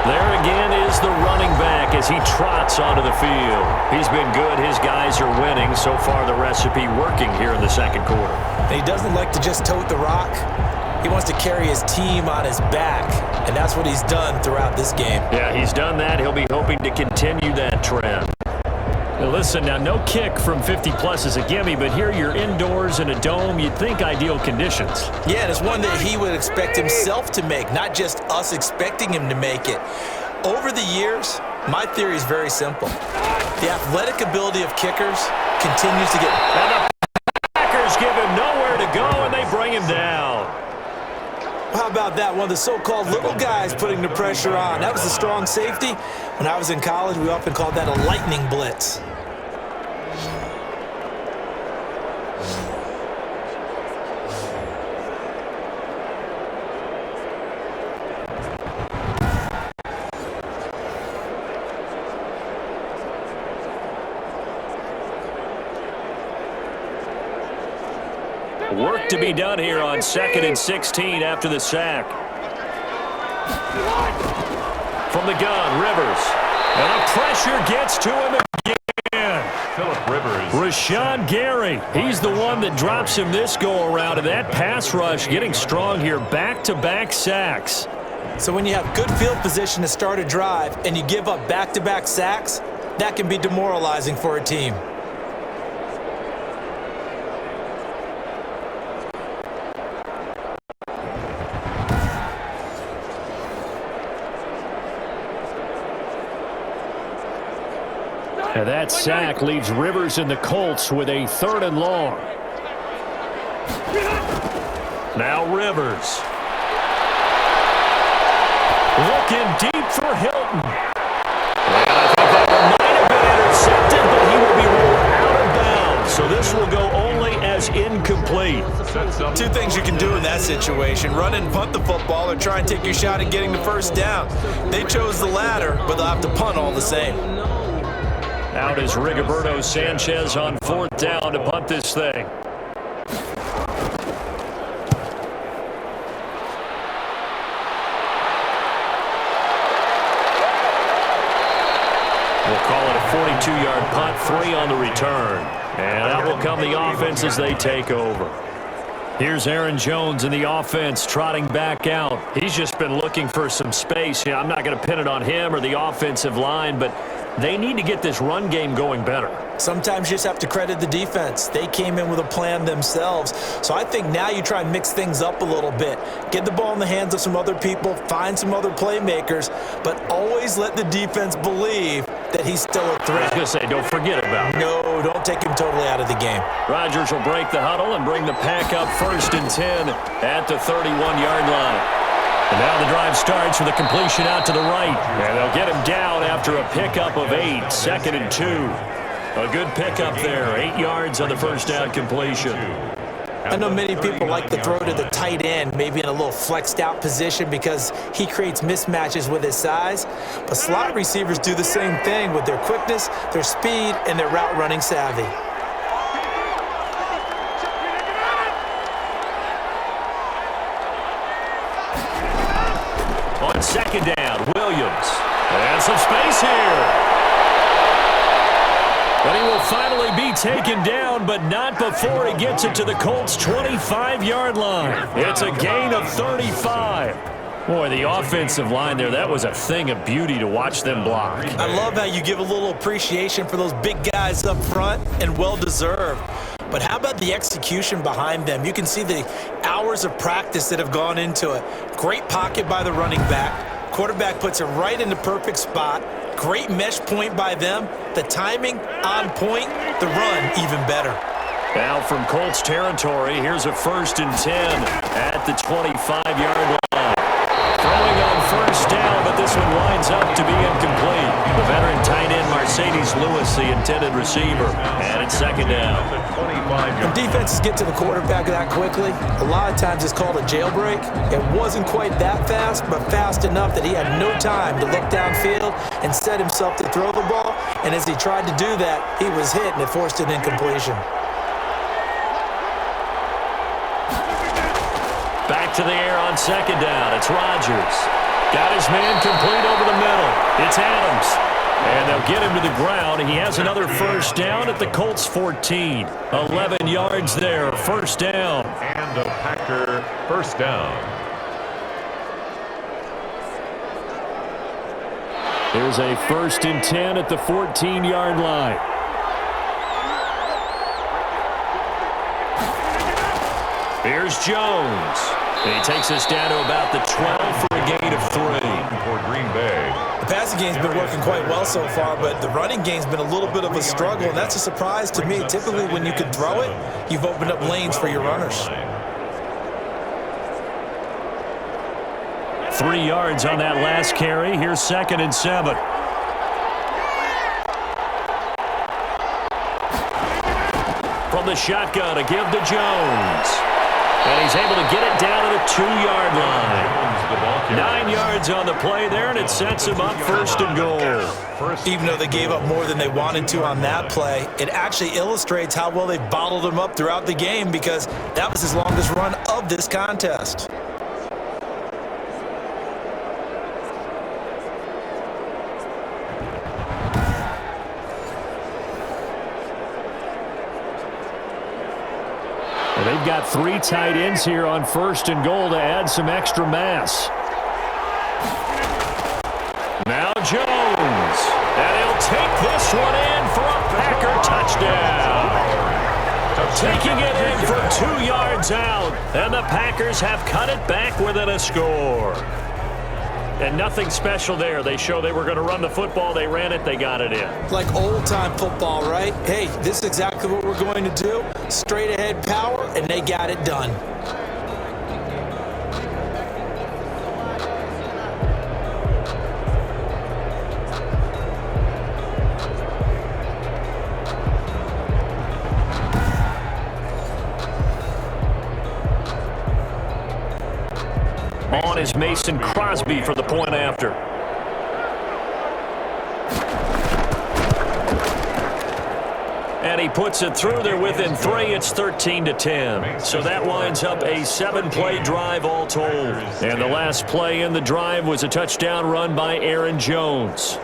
There again is the running back as he trots onto the field. He's been good. His guys are winning. So far, the recipe working here in the second quarter. And he doesn't like to just tote the rock. He wants to carry his team on his back, and that's what he's done throughout this game. Yeah, he's done that. He'll be hoping to continue that trend. Now listen, now no kick from 50-plus is a gimme, but here you're indoors in a dome. You'd think ideal conditions. Yeah, and it's one that he would expect himself to make, not just us expecting him to make it. Over the years, my theory is very simple. The athletic ability of kickers continues to get... And the Packers give him nowhere to go, and they bring him down. How about that? One of the so-called little guys putting the pressure on. That was a strong safety. When I was in college, we often called that a lightning blitz. Work to be done here on 2nd and 16 after the sack. From the gun, Rivers. And the pressure gets to him again. Phillip Rivers. Rashawn Gary. He's the one that drops him this go-around. And that pass rush getting strong here. Back-to-back sacks. So when you have good field position to start a drive and you give up back-to-back sacks, that can be demoralizing for a team. And that sack leaves Rivers and the Colts with a 3rd and long. Now Rivers. Looking deep for Hilton. And I think that one might have been intercepted, but he will be ruled out of bounds. So this will go only as incomplete. Two things you can do in that situation. Run and punt the football or try and take your shot at getting the first down. They chose the latter, but they'll have to punt all the same. Out is Rigoberto Sanchez on 4th down to punt this thing. We'll call it a 42-yard punt, 3 on the return. And out will come the offense as they take over. Here's Aaron Jones in the offense trotting back out. He's just been looking for some space. I'm not going to pin it on him or the offensive line, but they need to get this run game going better. Sometimes you just have to credit the defense. They came in with a plan themselves. So I think now you try and mix things up a little bit. Get the ball in the hands of some other people, find some other playmakers, but always let the defense believe that he's still a threat. I was going to say, don't forget about it. No, don't take him totally out of the game. Rodgers will break the huddle and bring the pack up 1st and 10 at the 31-yard line. And now the drive starts with a completion out to the right. And they'll get him down after a pickup of 8, 2nd and 2. A good pickup there, 8 yards on the first down completion. I know many people like to throw to the tight end, maybe in a little flexed out position because he creates mismatches with his size. But slot receivers do the same thing with their quickness, their speed, and their route running savvy. On 2nd down, Williams. And some space here. But he will finally be taken down, but not before he gets it to the Colts' 25-yard line. It's a gain of 35. Boy, the offensive line there, that was a thing of beauty to watch them block. I love how you give a little appreciation for those big guys up front, and well-deserved. But how about the execution behind them? You can see the hours of practice that have gone into it. Great pocket by the running back. Quarterback puts it right in the perfect spot. Great mesh point by them. The timing on point. The run even better. Now from Colts territory, here's a 1st and 10 at the 25-yard line. Throwing on 1st down, but this one winds up to be incomplete. The veteran tight end Mercedes Lewis, the intended receiver, and it's 2nd down. When defenses get to the quarterback that quickly, a lot of times it's called a jailbreak. It wasn't quite that fast, but fast enough that he had no time to look downfield and set himself to throw the ball. And as he tried to do that, he was hit and it forced an incompletion. Back to the air on 2nd down. It's Rodgers. Got his man complete over the middle. It's Adams. And they'll get him to the ground. He has another 1st down at the Colts 14. 11 yards there. 1st down. And a Packer 1st down. Here's a 1st and 10 at the 14-yard line. Here's Jones. He takes us down to about the 12 for a gain of 3. For Green Bay. The passing game's been working quite well so far, but the running game's been a little bit of a struggle, and that's a surprise to me. Typically, when you can throw it, you've opened up lanes for your runners. 3 yards on that last carry. Here's 2nd and 7. From the shotgun, a give to Jones. And he's able to get it down to the 2-yard line. 9 yards on the play there, and it sets him up 1st and goal. Even though they gave up more than they wanted to on that play, it actually illustrates how well they bottled him up throughout the game, because that was his longest run of this contest. Well, they've got 3 tight ends here on 1st and goal to add some extra mass. Now Jones. And he'll take this one in for a Packer touchdown. Taking it in for 2 yards out. And the Packers have cut it back within a score. And nothing special there. They show they were going to run the football. They ran it. They got it in. Like old-time football, right? Hey, this is exactly what we're going to do. Straight-ahead power, and they got it done. On is Mason Crosby for the point after. And he puts it through. They're within 3. It's 13-10. So that winds up a 7-play drive all told. And the last play in the drive was a touchdown run by Aaron Jones.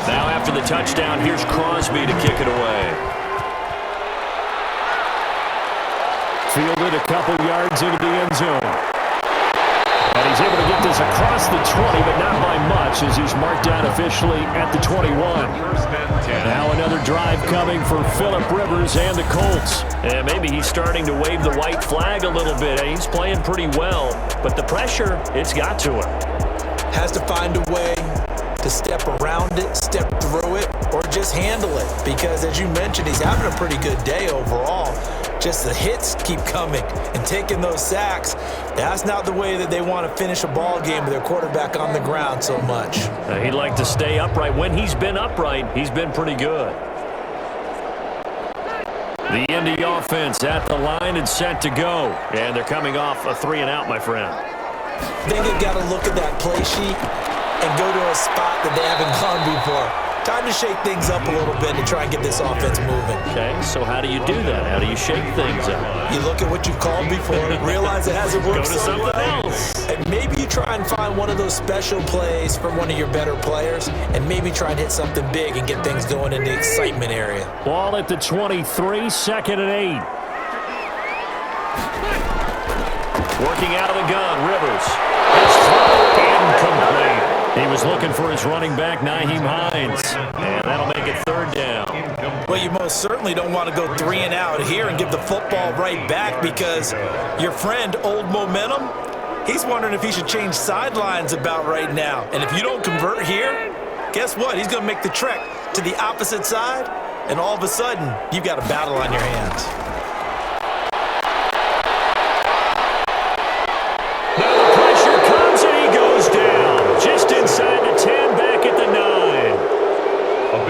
Now after the touchdown, here's Crosby to kick it away. Fielded a couple yards into the end zone. And he's able to get this across the 20, but not by much, as he's marked down officially at the 21. Now another drive coming for Phillip Rivers and the Colts. And maybe he's starting to wave the white flag a little bit. He's playing pretty well, but the pressure, it's got to him. Has to find a way to step around it, step through it, or just handle it. Because as you mentioned, he's having a pretty good day overall. Just the hits keep coming and taking those sacks. That's not the way that they want to finish a ball game with their quarterback on the ground so much. He'd like to stay upright. When he's been upright, he's been pretty good. The Indy offense at the line and set to go. And they're coming off a 3-and-out, my friend. I think they've got to look at that play sheet and go to a spot that they haven't gone before. Time to shake things up a little bit to try and get this offense moving. Okay, so how do you do that? How do you shake things up? You look at what you've called before, realize it hasn't worked so well, and maybe you try and find one of those special plays from one of your better players, and maybe try and hit something big and get things going in the excitement area. Ball at the 23, 2nd and 8. Working out of the gun, Rivers. Incomplete. He was looking for his running back, Nyheim Hines, and that'll make it 3rd down. Well, you most certainly don't want to go 3 and out here and give the football right back, because your friend, Old Momentum, he's wondering if he should change sidelines about right now. And if you don't convert here, guess what? He's going to make the trek to the opposite side, and all of a sudden, you've got a battle on your hands. Now the pressure comes and he goes down. Just inside the 10, back at the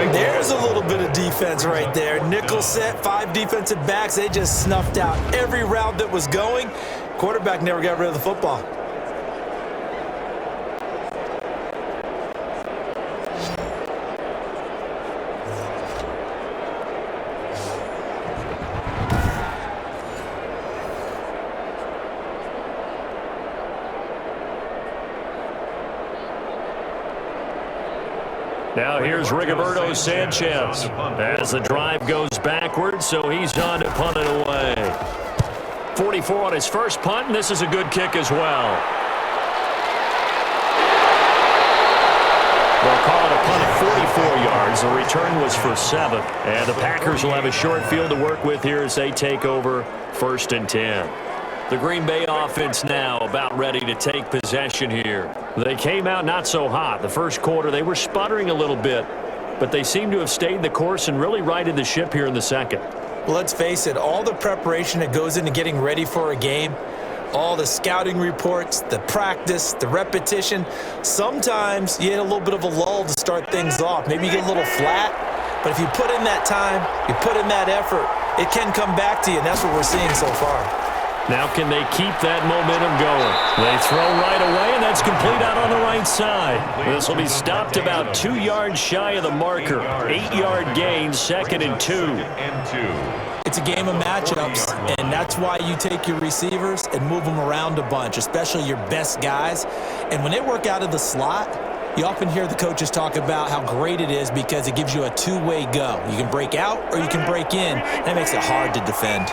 9. There's a little bit of defense right there. Nickel set, 5 defensive backs. They just snuffed out every route that was going. Quarterback never got rid of the football. Now here's Rigoberto Sanchez as the drive goes backwards, so he's on to punt it away. 44 on his first punt, and this is a good kick as well. They'll call it a punt of 44 yards. The return was for 7. And the Packers will have a short field to work with here as they take over 1st and 10. The Green Bay offense now about ready to take possession here. They came out not so hot. The first quarter, they were sputtering a little bit, but they seem to have stayed the course and really righted the ship here in the second. Well, let's face it, all the preparation that goes into getting ready for a game, all the scouting reports, the practice, the repetition, sometimes you hit a little bit of a lull to start things off. Maybe you get a little flat, but if you put in that time, you put in that effort, it can come back to you, and that's what we're seeing so far. Now can they keep that momentum going? They throw right away, and that's complete out on the right side. This will be stopped about 2 yards shy of the marker. 8-yard gain, 2nd and 2. It's a game of matchups, and that's why you take your receivers and move them around a bunch, especially your best guys. And when they work out of the slot, you often hear the coaches talk about how great it is because it gives you a two-way go. You can break out or you can break in. That makes it hard to defend.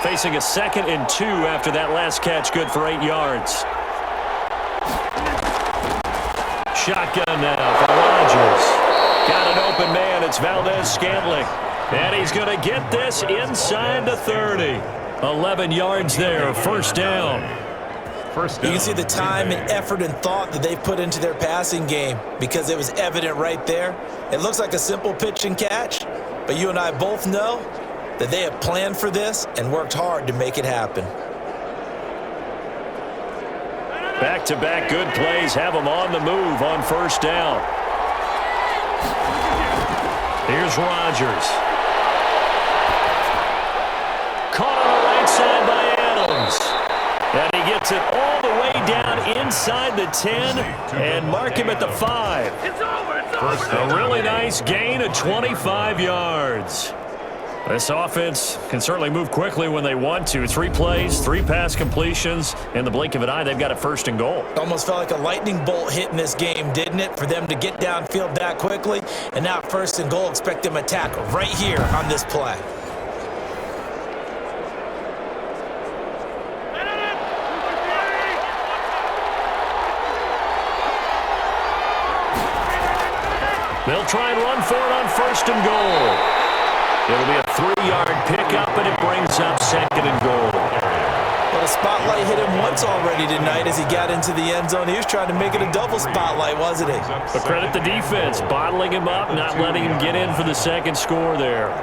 Facing a 2nd and 2 after that last catch, good for 8 yards. Shotgun now for Rodgers. Got an open man. It's Valdez-Scantling. And he's going to get this inside the 30. 11 yards there, 1st down. You can see the time and effort and thought that they put into their passing game because it was evident right there. It looks like a simple pitch and catch, but you and I both know that they have planned for this and worked hard to make it happen. Back-to-back good plays have them on the move on 1st down. Here's Rodgers. Caught on the right side by Adams. And he gets it all the way down inside the 10 and mark him at the 5. A really nice gain of 25 yards. This offense can certainly move quickly when they want to. 3 plays, 3 pass completions. In the blink of an eye, they've got a 1st and goal. Almost felt like a lightning bolt hit in this game, didn't it? For them to get downfield that quickly. And now 1st and goal, expect them to attack right here on this play. They'll try and run for it on 1st and goal. It'll be a 3-yard pickup, and it brings up 2nd and goal. Well, the spotlight hit him once already tonight as he got into the end zone. He was trying to make it a double spotlight, wasn't he? But credit the defense, bottling him up, not letting him get in for the 2nd score there.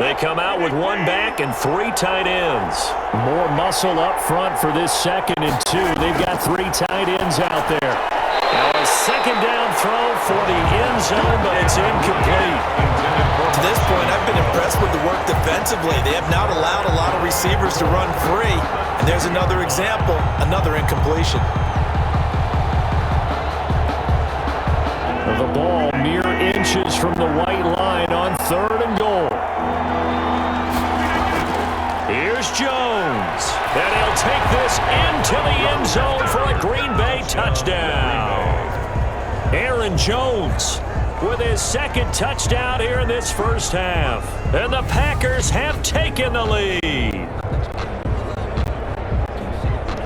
They come out with 1 back and 3 tight ends. More muscle up front for this 2nd and 2. They've got 3 tight ends out there. Now a 2nd down throw for the end zone, but it's incomplete. To this point, I've been impressed with the work defensively. They have not allowed a lot of receivers to run free. And there's another example, another incompletion. The ball mere inches from the white line on 3rd and goal. Here's Jones. And he'll take this into the end zone for a Green Bay touchdown. Aaron Jones with his 2nd touchdown here in this first half. And the Packers have taken the lead.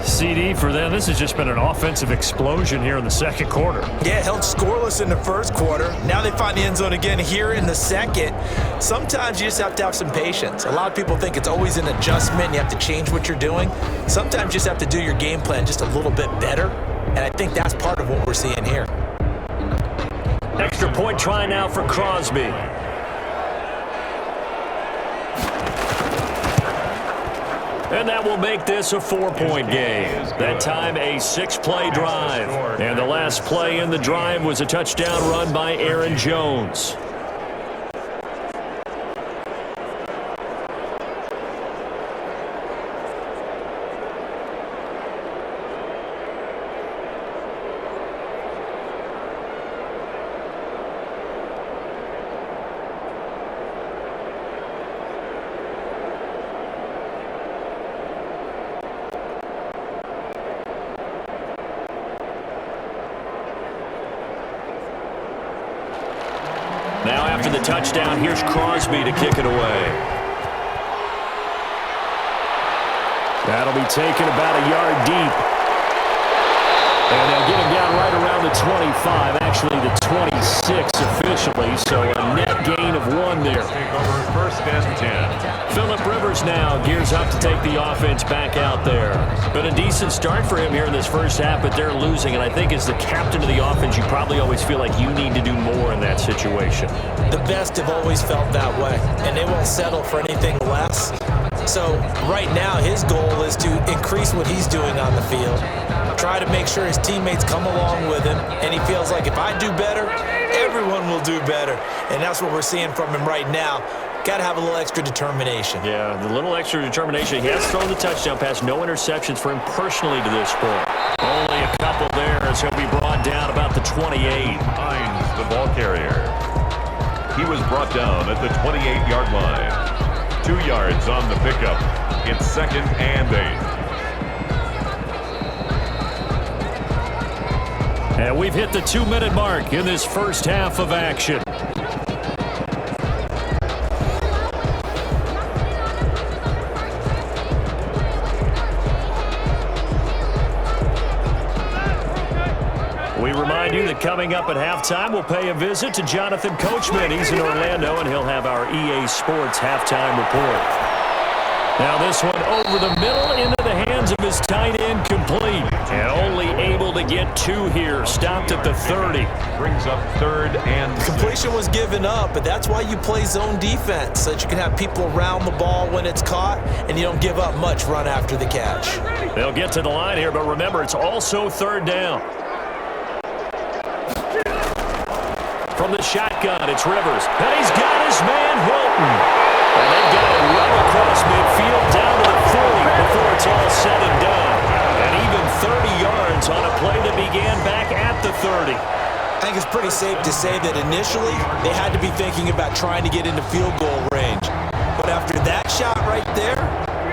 CD for them. This has just been an offensive explosion here in the 2nd quarter. Yeah, held scoreless in the 1st quarter. Now they find the end zone again here in the 2nd. Sometimes you just have to have some patience. A lot of people think it's always an adjustment. You have to change what you're doing. Sometimes you just have to do your game plan just a little bit better. And I think that's part of what we're seeing here. Extra point try now for Crosby. And that will make this a 4-point game. That time a 6-play drive. And the last play in the drive was a touchdown run by Aaron Jones. Now after the touchdown, here's Crosby to kick it away. That'll be taken about a yard deep. And they'll get him down right around the 25, actually the 26 officially, so a net gain of 1 there. Take over 1st and 10. Phillip Rivers now gears up to take the offense back out there. Been a decent start for him here in this first half, but they're losing, and I think as the captain of the offense, you probably always feel like you need to do more in that situation. The best have always felt that way, and they won't settle for anything less. So right now his goal is to increase what he's doing on the field, try to make sure his teammates come along with him, and he feels like if I do better, everyone will do better. And that's what we're seeing from him right now. Got to have a little extra determination. Yeah, the little extra determination. He has thrown the touchdown pass. No interceptions for him personally to this point. Only a couple there as he'll be brought down about the 28. Hines, the ball carrier. He was brought down at the 28-yard line. 2 yards on the pickup. It's 2nd and 8. And we've hit the 2-minute mark in this first half of action. We remind you that coming up at halftime, we'll pay a visit to Jonathan Coachman. He's in Orlando, and he'll have our EA Sports halftime report. Now this one over the middle into the hands of his tight end, complete. And only able to get 2 here. Stopped at the 30. Brings up 3rd and 6. Completion was given up, but that's why you play zone defense, so that you can have people around the ball when it's caught, and you don't give up much run after the catch. They'll get to the line here, but remember, it's also 3rd down. From the shotgun, it's Rivers. And he's got his man, Hilton. And they've got it well across midfield down to the 40 before it's all said and done. And even 30 yards on a play that began back at the 30. I think it's pretty safe to say that initially they had to be thinking about trying to get into field goal range. But after that shot right there,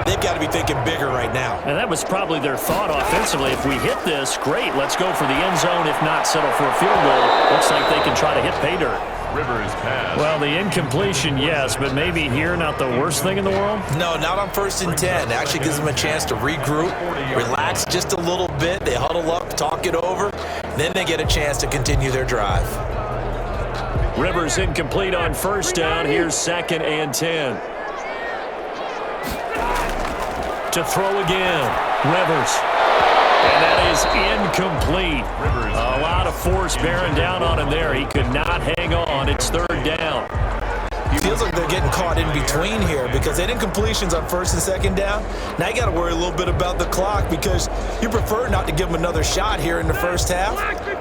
they've got to be thinking bigger right now. And that was probably their thought offensively. If we hit this, great, let's go for the end zone. If not, settle for a field goal. Looks like they can try to hit pay dirt. Rivers pass. Well, the incompletion, yes, but maybe here not the worst thing in the world? No, not on 1st and 10. It actually gives them a chance to regroup, relax just a little bit. They huddle up, talk it over. Then they get a chance to continue their drive. Rivers incomplete on 1st down. Here's 2nd and 10. To throw again, Rivers. And that is incomplete. A lot of force bearing down on him there. He could not hang on. It's 3rd down. It feels like they're getting caught in between here because they did incompletions on 1st and 2nd down. Now you got to worry a little bit about the clock because you prefer not to give them another shot here in the first half.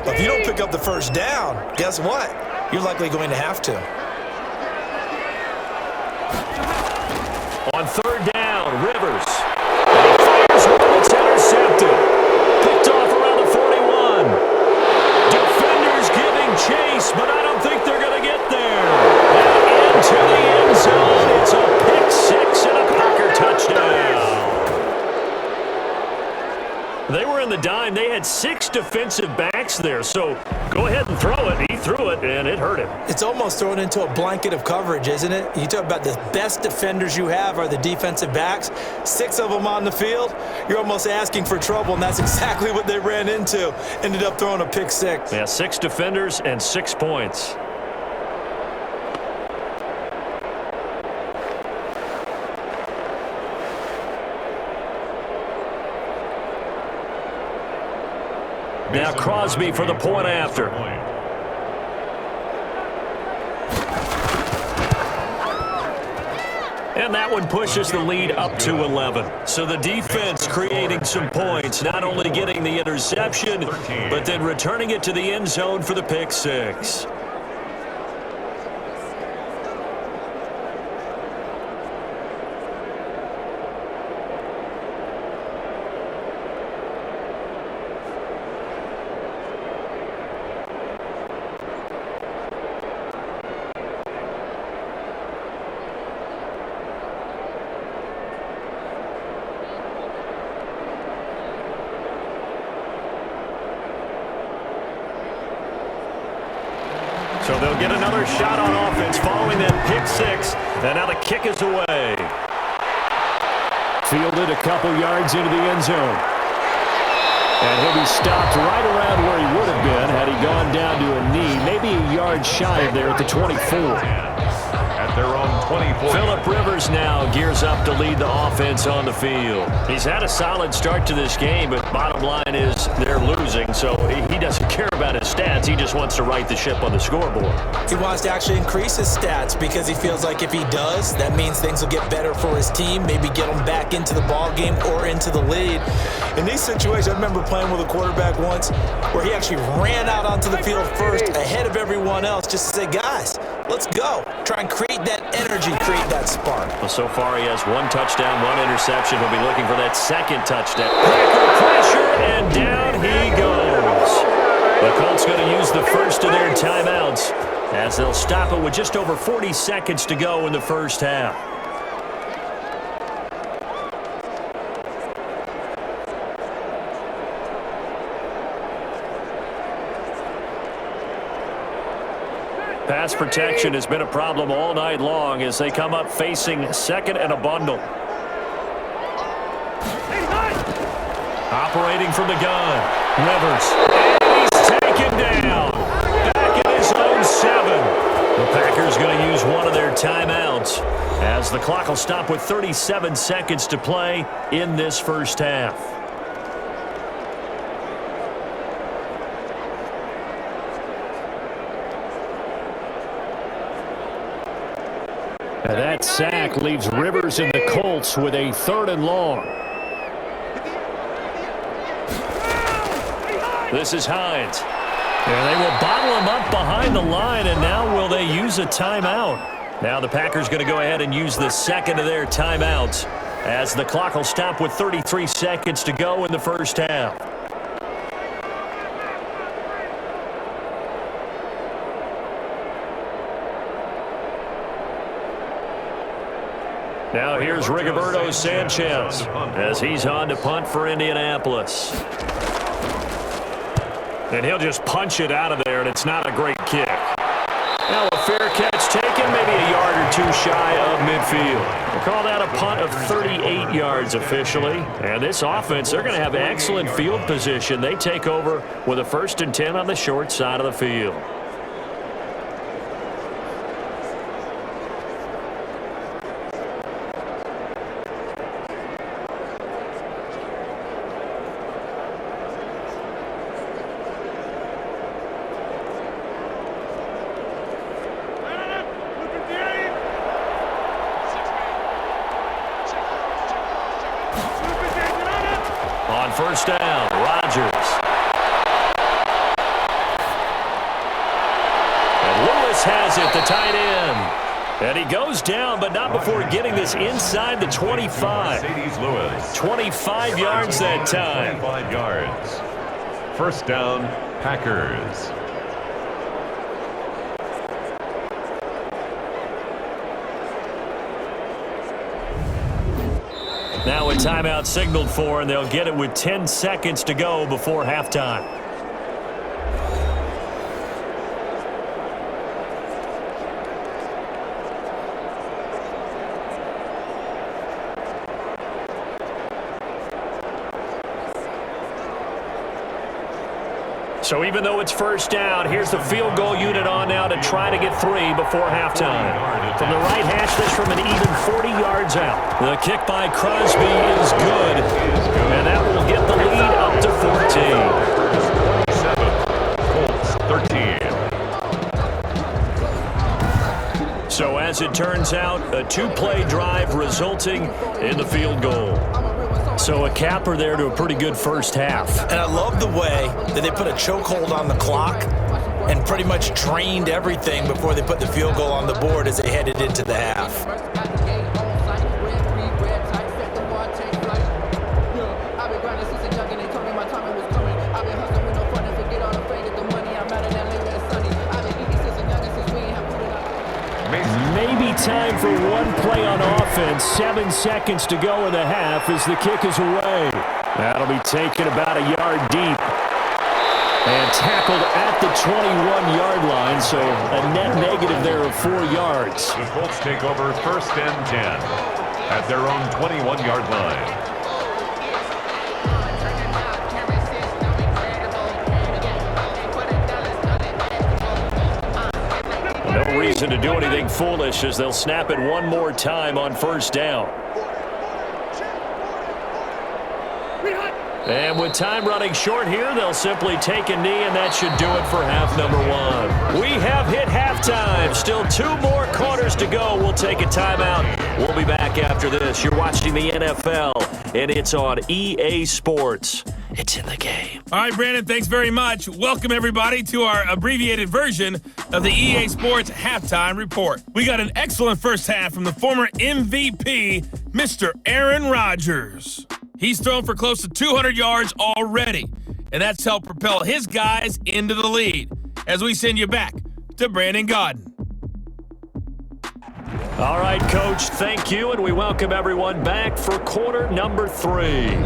But if you don't pick up the 1st down, guess what? You're likely going to have to. On 3rd down, Rivers. And he fires one. It's intercepted. Picked off around the 41. Defenders giving chase. dime. They had 6 defensive backs there, so go ahead and throw it. He threw it, and it hurt him. It's almost thrown into a blanket of coverage, isn't it? You talk about the best defenders you have are the defensive backs. 6 of them on the field. You're almost asking for trouble, and that's exactly what they ran into. Ended up throwing a pick 6. Yeah, 6 defenders and 6 points. Now Crosby for the point after. And that one pushes the lead up to 11. So the defense creating some points, not only getting the interception, but then returning it to the end zone for the pick 6. So they'll get another shot on offense following that pick 6. And now the kick is away. Fielded a couple yards into the end zone. And he'll be stopped right around where he would have been had he gone down to a knee, maybe a yard shy of there at the 24. At their own 24. Phillip Rivers now gears up to lead the offense on the field. He's had a solid start to this game, but bottom line is they're losing, so he doesn't care about his stats. He just wants to right the ship on the scoreboard. He wants to actually increase his stats because he feels like if he does, that means things will get better for his team, maybe get him back into the ball game or into the lead. In these situations, I remember playing with a quarterback once where he actually ran out onto the field first ahead of everyone else just to say, guys, let's go. Try and create that energy, create that spark. Well, so far he has 1 touchdown, 1 interception. He'll be looking for that 2nd touchdown. Packer pressure, and down he goes. The Colts going to use the first of their timeouts as they'll stop it with just over 40 seconds to go in the first half. Pass protection has been a problem all night long as they come up facing 2nd and a bundle. Operating from the gun, Rivers. And he's taken down. Back in his own 7. The Packers going to use one of their timeouts as the clock will stop with 37 seconds to play in this first half. And that sack leaves Rivers and the Colts with a 3rd and long. This is Hines. And they will bottle him up behind the line, and now will they use a timeout? Now the Packers going to go ahead and use the 2nd of their timeouts as the clock will stop with 33 seconds to go in the first half. Now here's Rigoberto Sanchez as he's on to punt for Indianapolis. And he'll just punch it out of there, and it's not a great kick. Now a fair catch taken, maybe a yard or 2 shy of midfield. We'll call that a punt of 38 yards officially. And this offense, they're going to have excellent field position. They take over with a 1st and 10 on the short side of the field. First down, Rodgers. And Lewis has it, the tight end. And he goes down, but not before getting this inside the 25. 25 yards that time. 25 yards. First down, Packers. Now a timeout signaled for, and they'll get it with 10 seconds to go before halftime. So even though it's first down, here's the field goal unit on now to try to get 3 before halftime. From the right hash, this from an even 40 yards out. The kick by Crosby is good, and that will get the lead up to 14. 7, Colts 13. So as it turns out, a 2-play drive resulting in the field goal. So a capper there to a pretty good first half. And I love the way that they put a chokehold on the clock and pretty much drained everything before they put the field goal on the board as they headed into the half. Maybe time for one play on offense. 7 seconds to go in the half as the kick is away. That'll be taken about a yard deep and tackled at the 21-yard line, so a net negative there of 4 yards. The Colts take over 1st and 10 at their own 21-yard line. No reason to do anything foolish as they'll snap it one more time on first down. And with time running short here, they'll simply take a knee, and that should do it for half number 1. We have hit halftime. Still 2 more quarters to go. We'll take a timeout. We'll be back after this. You're watching the NFL, and it's on EA Sports. It's in the game. All right, Brandon, thanks very much. Welcome, everybody, to our abbreviated version of the EA Sports Halftime Report. We got an excellent first half from the former MVP, Mr. Aaron Rodgers. He's thrown for close to 200 yards already, and that's helped propel his guys into the lead. As we send you back to Brandon Gaudin. All right, Coach, thank you, and we welcome everyone back for quarter number 3.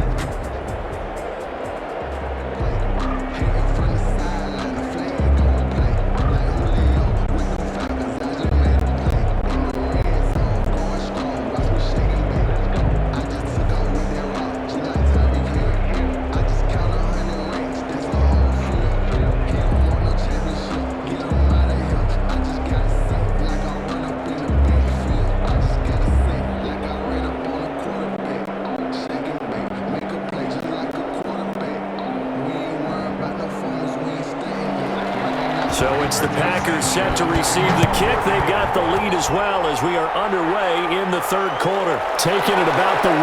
So it's the Packers set to receive the kick. They've got the lead as well as we are underway in the third quarter. Taking it about the 1.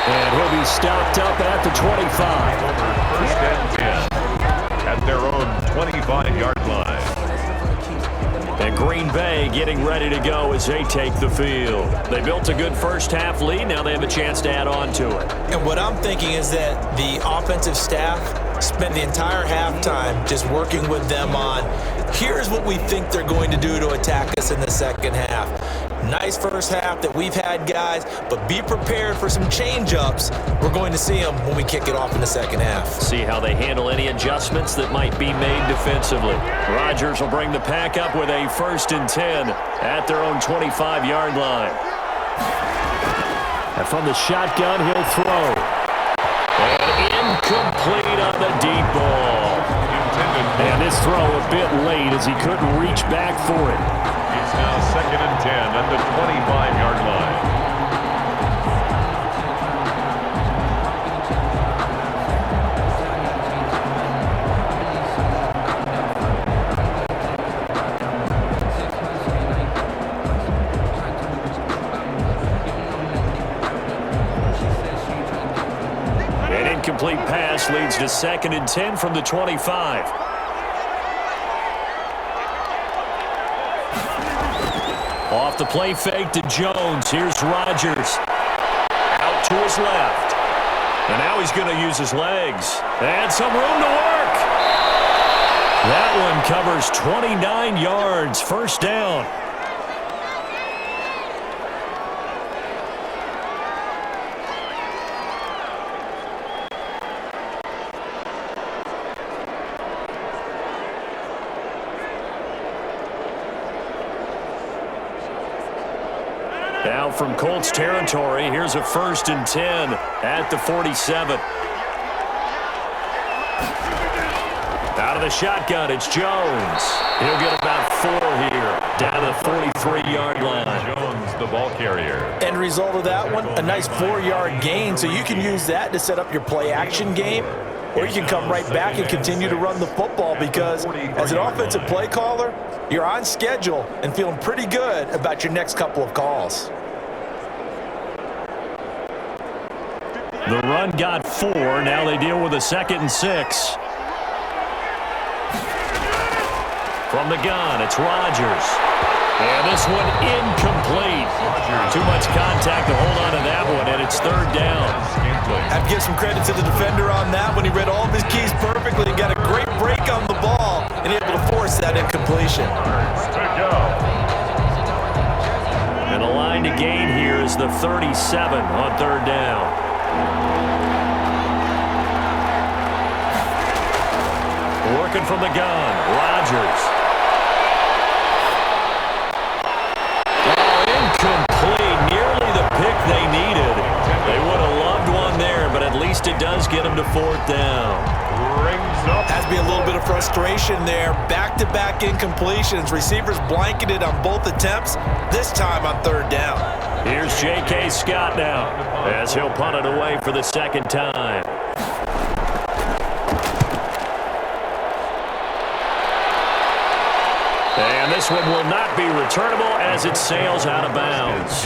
And he'll be stopped up at the 25. 1st and 10 at their own 25-yard line. And Green Bay getting ready to go as they take the field. They built a good first half lead. Now they have a chance to add on to it. And what I'm thinking is that the offensive staff spent the entire halftime just working with them on, here's what we think they're going to do to attack us in the second half. Nice first half that we've had, guys, but be prepared for some change-ups. We're going to see them when we kick it off in the second half. See how they handle any adjustments that might be made defensively. Rodgers will bring the pack up with a 1st and 10 at their own 25-yard line. And from the shotgun, he'll throw. And incomplete on the deep ball. And this throw a bit late as he couldn't reach back for it. It's now 2nd and 10 at the 25-yard line. An incomplete pass leads to 2nd and 10 from the 25. Off the play fake to Jones. Here's Rodgers. Out to his left. And now he's going to use his legs. And some room to work. That one covers 29 yards. First down. Now from Colts territory, here's a 1st and 10 at the 47. Out of the shotgun, it's Jones. He'll get about 4 here, down to the 43-yard line. Jones, the ball carrier. End result of that one, a nice 4-yard gain, so you can use that to set up your play-action game, or you can come right back and continue to run the football because as an offensive play caller, you're on schedule and feeling pretty good about your next couple of calls. The run got 4. Now they deal with a 2nd and 6. From the gun, it's Rodgers. And this one incomplete. Too much contact to hold on to that one, and it's 3rd down. I have to give some credit to the defender on that when he read all of his keys perfectly and got a great break on the ball and able to force that incompletion. And the line to gain here is the 37 on 3rd down. Working from the gun, Rodgers. Incomplete, nearly the pick they needed. They would have loved one there, but at least it does get them to 4th down. Has to be a little bit of frustration there. Back-to-back incompletions. Receivers blanketed on both attempts, this time on 3rd down. Here's J.K. Scott now, as he'll punt it away for the 2nd time. And this one will not be returnable as it sails out of bounds.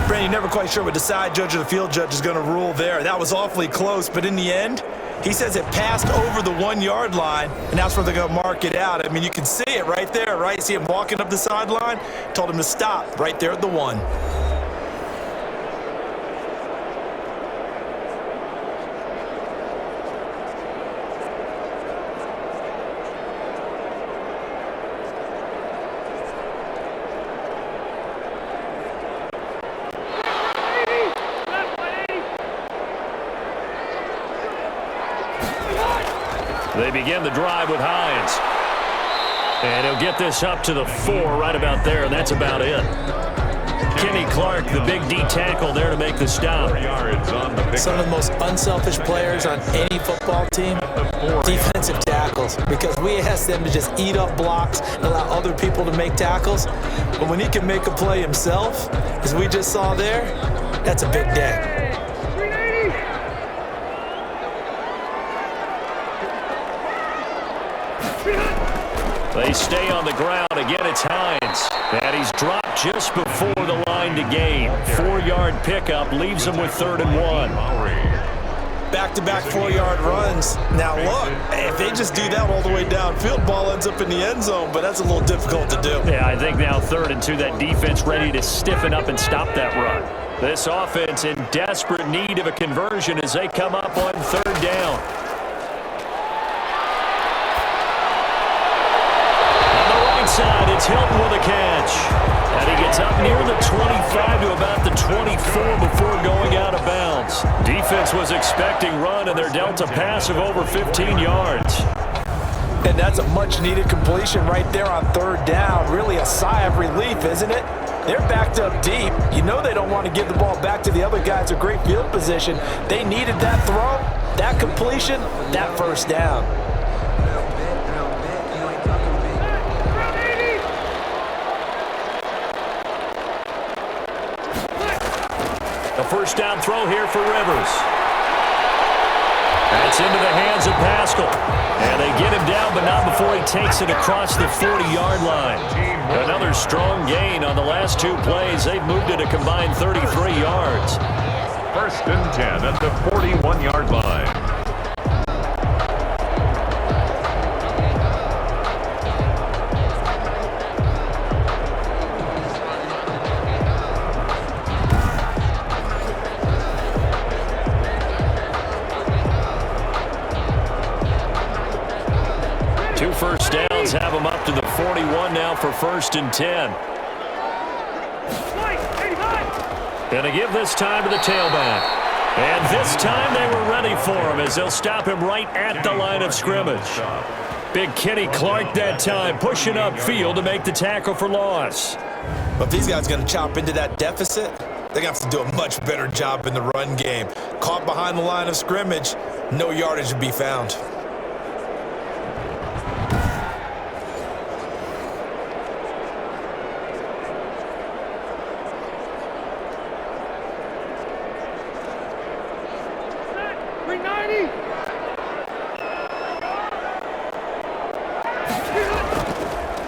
Brandon, you're never quite sure what the side judge or the field judge is going to rule there. That was awfully close, but in the end, he says it passed over the 1-yard line, and that's where they're going to mark it out. I mean, you can see it right there, right? See him walking up the sideline? Told him to stop right there at the 1. They begin the drive with Hines. And he'll get this up to the 4 right about there, and that's about it. Kenny Clark, the big D tackle there to make the stop. Some of the most unselfish players on any football team, defensive tackles, because we ask them to just eat up blocks and allow other people to make tackles. But when he can make a play himself, as we just saw there, that's a big day. They stay on the ground. Again, it's Hines. And he's dropped just before the line to gain. 4-yard pickup leaves him with 3rd and 1. Back-to-back 4-yard runs. Now, look, if they just do that all the way downfield, ball ends up in the end zone, but that's a little difficult to do. Yeah, I think now 3rd and 2, that defense ready to stiffen up and stop that run. This offense in desperate need of a conversion as they come up on 3rd down. Side, it's Hilton with a catch. And he gets up near the 25 to about the 24 before going out of bounds. Defense was expecting run, and they're dealt a pass of over 15 yards. And that's a much-needed completion right there on 3rd down. Really a sigh of relief, isn't it? They're backed up deep. You know they don't want to give the ball back to the other guys a great field position. They needed that throw, that completion, that 1st down. A 1st down throw here for Rivers. That's into the hands of Pascal. And they get him down, but not before he takes it across the 40-yard line. Another strong gain on the last 2 plays. They've moved it a combined 33 yards. 1st and 10 at the 41-yard line. First downs have them up to the 41 now for 1st and 10. Going to give this time to the tailback. And this time they were ready for him as they'll stop him right at the line of scrimmage. Big Kenny Clark that time, pushing upfield to make the tackle for loss. But if these guys are going to chop into that deficit, they're going to have to do a much better job in the run game. Caught behind the line of scrimmage, no yardage to be found.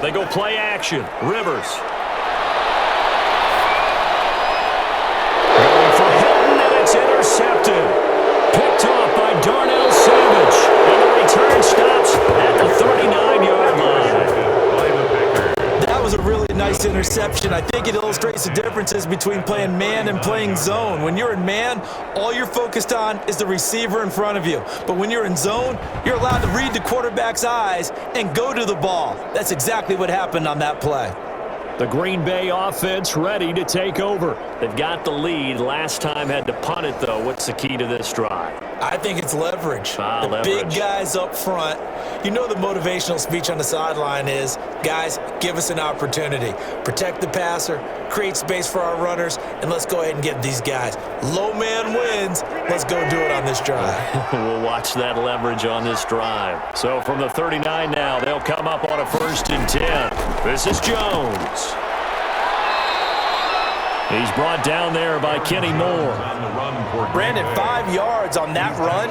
They go play action. Rivers. Going for Hilton, and it's intercepted. Picked off by Darnell Savage. And the return stops at the 39-yard line. That was a really nice interception. I think it illustrates the differences between playing man and playing zone. When you're in man, all you're focused on is the receiver in front of you. But when you're in zone, you're allowed to read the quarterback's eyes and go to the ball. That's exactly what happened on that play. The Green Bay offense ready to take over. They've got the lead. Last time had to punt it, though. What's the key to this drive? I think it's leverage. Leverage. Big guys up front. You know the motivational speech on the sideline is, guys, give us an opportunity. Protect the passer, create space for our runners, and let's go ahead and get these guys. Low man wins. Let's go do it on this drive. We'll watch that leverage on this drive. So from the 39 now, they'll come up on a 1st and 10. This is Jones. He's brought down there by Kenny Moore. Brandon, 5 yards on that run.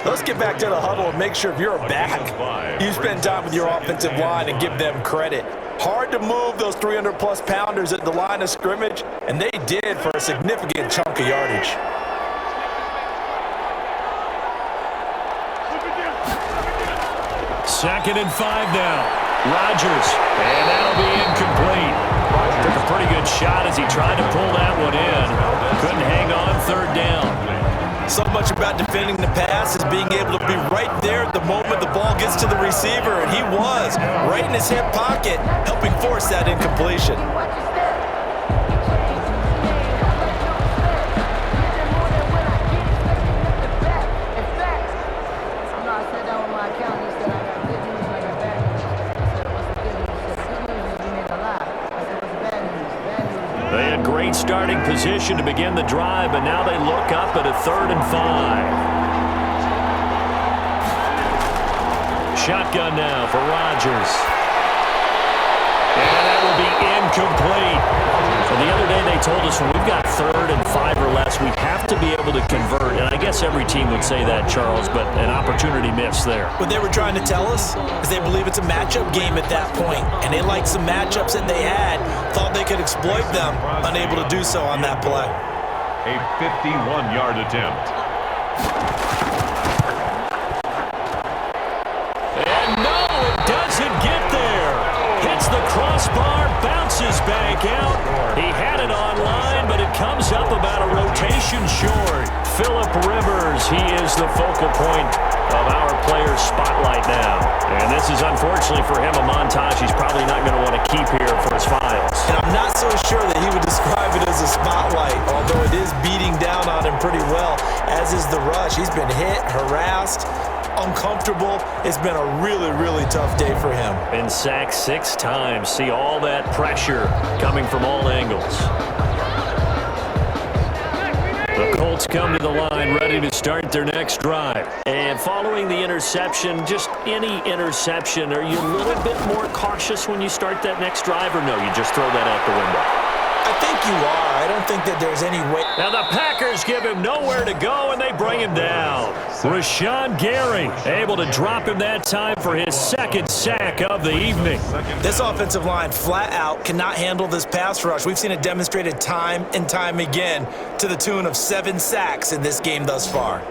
Let's get back to the huddle and make sure if you're a back, you spend time with your offensive line and give them credit. Hard to move those 300-plus pounders at the line of scrimmage, and they did for a significant chunk of yardage. Second and 5 now. Rodgers, and that'll be incomplete. Took a pretty good shot as he tried to pull that one in. Couldn't hang on 3rd down. So much about defending the pass is being able to be right there at the moment the ball gets to the receiver, and he was right in his hip pocket, helping force that incompletion. They had great starting position to begin the drive, but now they look up at a 3rd and 5. Shotgun now for Rodgers. And that will be incomplete. So the other day they told us when we've got 3rd and 5 or less, we have to be able to convert. And I guess every team would say that, Charles, but an opportunity missed there. What they were trying to tell us is they believe it's a matchup game at that point, and they liked some matchups that they had, thought they could exploit them, unable to do so on that play. A 51-yard attempt. And no, it doesn't get there. Hits the crossbar, bounces back out. He had it online, but it comes up about a rotation short. Phillip Rivers, he is the focal point of our player's spotlight now. And this is unfortunately for him a montage he's probably not going to want to keep here for his files. And I'm not so sure that he would describe it as a spotlight, although it is beating down on him pretty well, as is the rush. He's been hit, harassed, uncomfortable. It's been a really, really tough day for him. Been sacked 6 times. See all that pressure coming from all angles. The Colts come to the line ready to start their next drive. And following the interception, just any interception, are you a little bit more cautious when you start that next drive, or no, you just throw that out the window? I think you are. I don't think that there's any way. Now the Packers give him nowhere to go, and they bring him down. Rashawn Gary able to drop him that time for his 2nd sack of the evening. This offensive line flat out cannot handle this pass rush. We've seen it demonstrated time and time again to the tune of 7 sacks in this game thus far.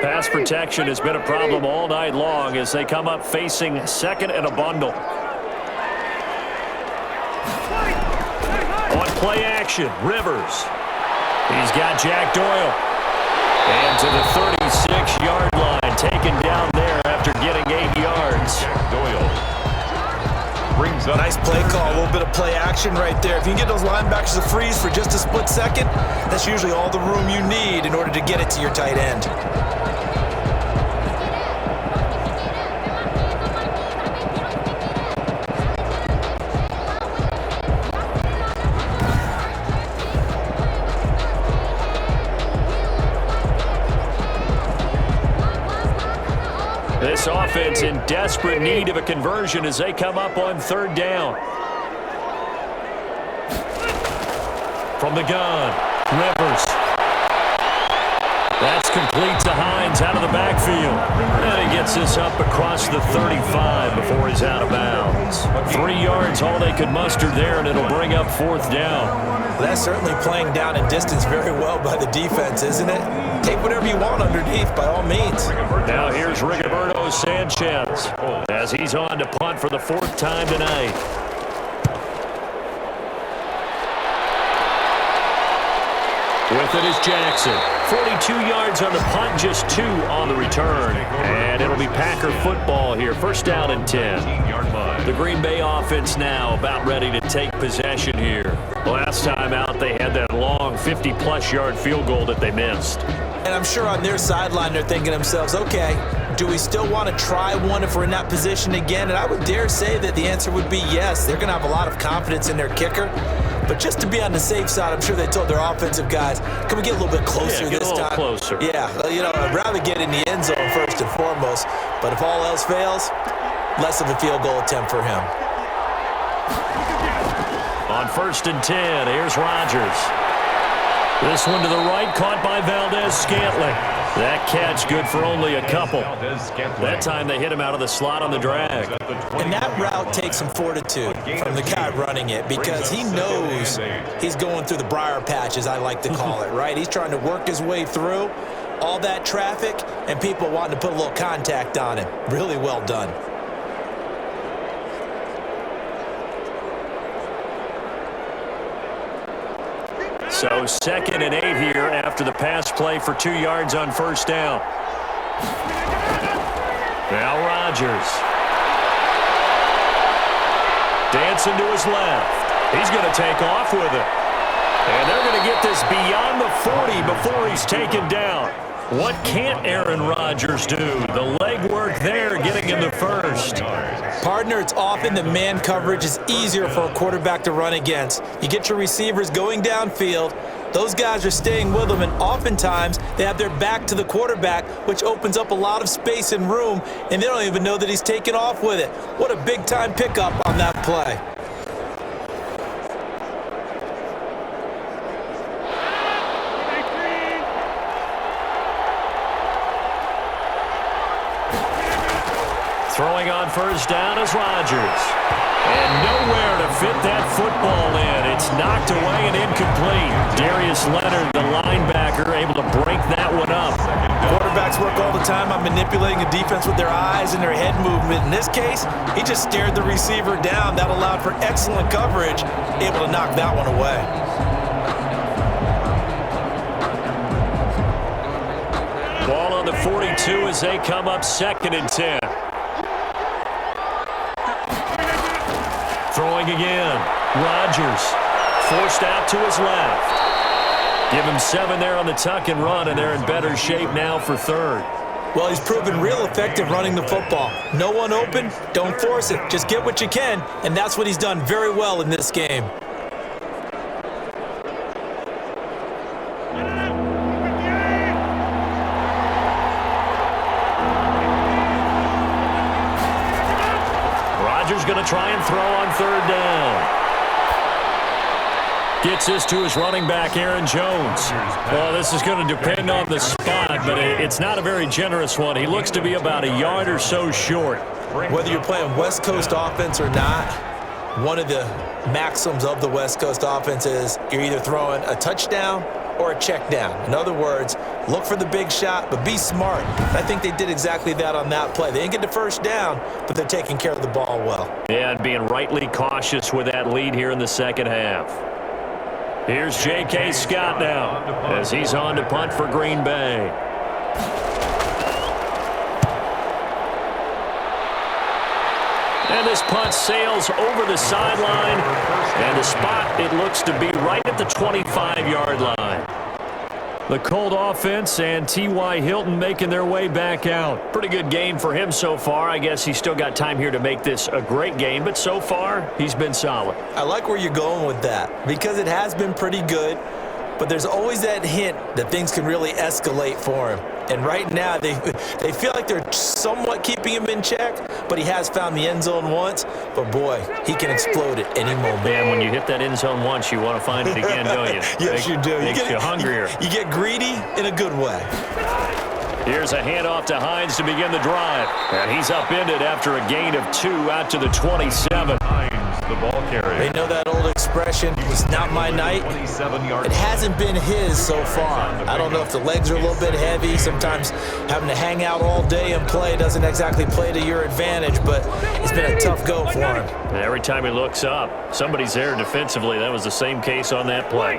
Pass protection has been a problem all night long as they come up facing 2nd and a bundle. On play action, Rivers. He's got Jack Doyle. And to the 36-yard line. taken down there after getting 8 yards. Doyle brings up. Nice play call, a little bit of play action right there. If you can get those linebackers to freeze for just a split second, that's usually all the room you need in order to get it to your tight end. This offense in desperate need of a conversion as they come up on 3rd down. From the gun, Rivers. That's complete to Hines out of the backfield. And he gets this up across the 35 before he's out of bounds. 3 yards, all they could muster there, and it'll bring up 4th down. Well, that's certainly playing down in distance very well by the defense, isn't it? Take whatever you want underneath, by all means. Now here's Rigoberto Sanchez as he's on to punt for the 4th time tonight. With it is Jackson. 42 yards on the punt, just 2 on the return. And it'll be Packer football here. 1st down and 10. The Green Bay offense now about ready to take possession here. Last time out, they had that long 50-plus yard field goal that they missed. And I'm sure on their sideline they're thinking to themselves, okay, do we still want to try one if we're in that position again? And I would dare say that the answer would be yes. They're going to have a lot of confidence in their kicker. But just to be on the safe side, I'm sure they told their offensive guys, can we get a little bit closer this time? Closer. Yeah, I'd rather get in the end zone first and foremost. But if all else fails, less of a field goal attempt for him. On 1st and 10, here's Rodgers. This one to the right, caught by Valdez-Scantling. That catch good for only a couple. That time they hit him out of the slot on the drag. And that route takes some fortitude from the guy running it because he knows he's going through the briar patch, as I like to call it, right? He's trying to work his way through all that traffic and people wanting to put a little contact on him. Really well done. So 2nd and 8 here after the pass play for 2 yards on 1st down. Now Rodgers. Dancing to his left. He's going to take off with it. And they're going to get this beyond the 40 before he's taken down. What can't Aaron Rodgers do? The leg work there, getting him the 1st. Partner, it's often that man coverage is easier for a quarterback to run against. You get your receivers going downfield. Those guys are staying with them, and oftentimes they have their back to the quarterback, which opens up a lot of space and room, and they don't even know that he's taken off with it. What a big-time pickup on that play. Throwing on 1st down is Rodgers. And nowhere to fit that football in. It's knocked away and incomplete. Darius Leonard, the linebacker, able to break that one up. Quarterbacks work all the time on manipulating the defense with their eyes and their head movement. In this case, he just stared the receiver down. That allowed for excellent coverage, able to knock that one away. Ball on the 42 as they come up 2nd and 10. Throwing again. Rodgers forced out to his left. Give him 7 there on the tuck and run, and they're in better shape now for 3rd. Well, he's proven real effective running the football. No one open, don't force it. Just get what you can, and that's what he's done very well in this game. Going to try and throw on 3rd down. Gets this to his running back, Aaron Jones. Well, this is going to depend on the spot, but it's not a very generous one. He looks to be about a yard or so short. Whether you're playing West Coast offense or not, one of the maxims of the West Coast offense is you're either throwing a touchdown or a check down. In other words, look for the big shot, but be smart. I think they did exactly that on that play. They didn't get the 1st down, but they're taking care of the ball well. Yeah, and being rightly cautious with that lead here in the 2nd half. Here's J.K. Scott now as he's on to punt for Green Bay. And this punt sails over the sideline, and the spot, it looks to be right at the 25-yard line. The Colt offense and T.Y. Hilton making their way back out. Pretty good game for him so far. I guess he's still got time here to make this a great game, but so far, he's been solid. I like where you're going with that because it has been pretty good, but there's always that hint that things can really escalate for him. And right now, they feel like they're somewhat keeping him in check, but he has found the end zone once. But, boy, he can explode at any moment. Man, when you hit that end zone once, you want to find it again, don't you? Yes, you do. Makes you hungrier. You get greedy in a good way. Here's a handoff to Hines to begin the drive. And he's upended after a gain of 2 out to the 27. Hines, the ball carrier. They know that old expression, it's not my night. It hasn't been his so far. I don't know if the legs are a little bit heavy. Sometimes having to hang out all day and play doesn't exactly play to your advantage, but it's been a tough go for him. And every time he looks up, somebody's there defensively. That was the same case on that play.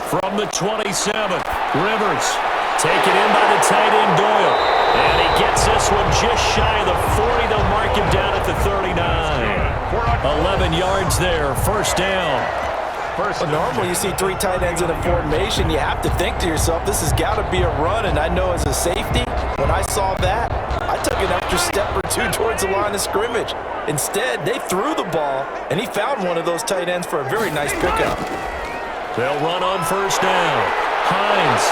From the 27, Rivers taken in by the tight end Doyle. And he gets this one just shy of the 40. They'll mark him down at the 39. 11 yards there, first down. Well, normally you see 3 tight ends in a formation, you have to think to yourself, this has got to be a run. And I know as a safety, when I saw that, I took an extra step or 2 towards the line of scrimmage. Instead, they threw the ball, and he found one of those tight ends for a very nice pickup. They'll run on first down. Hines.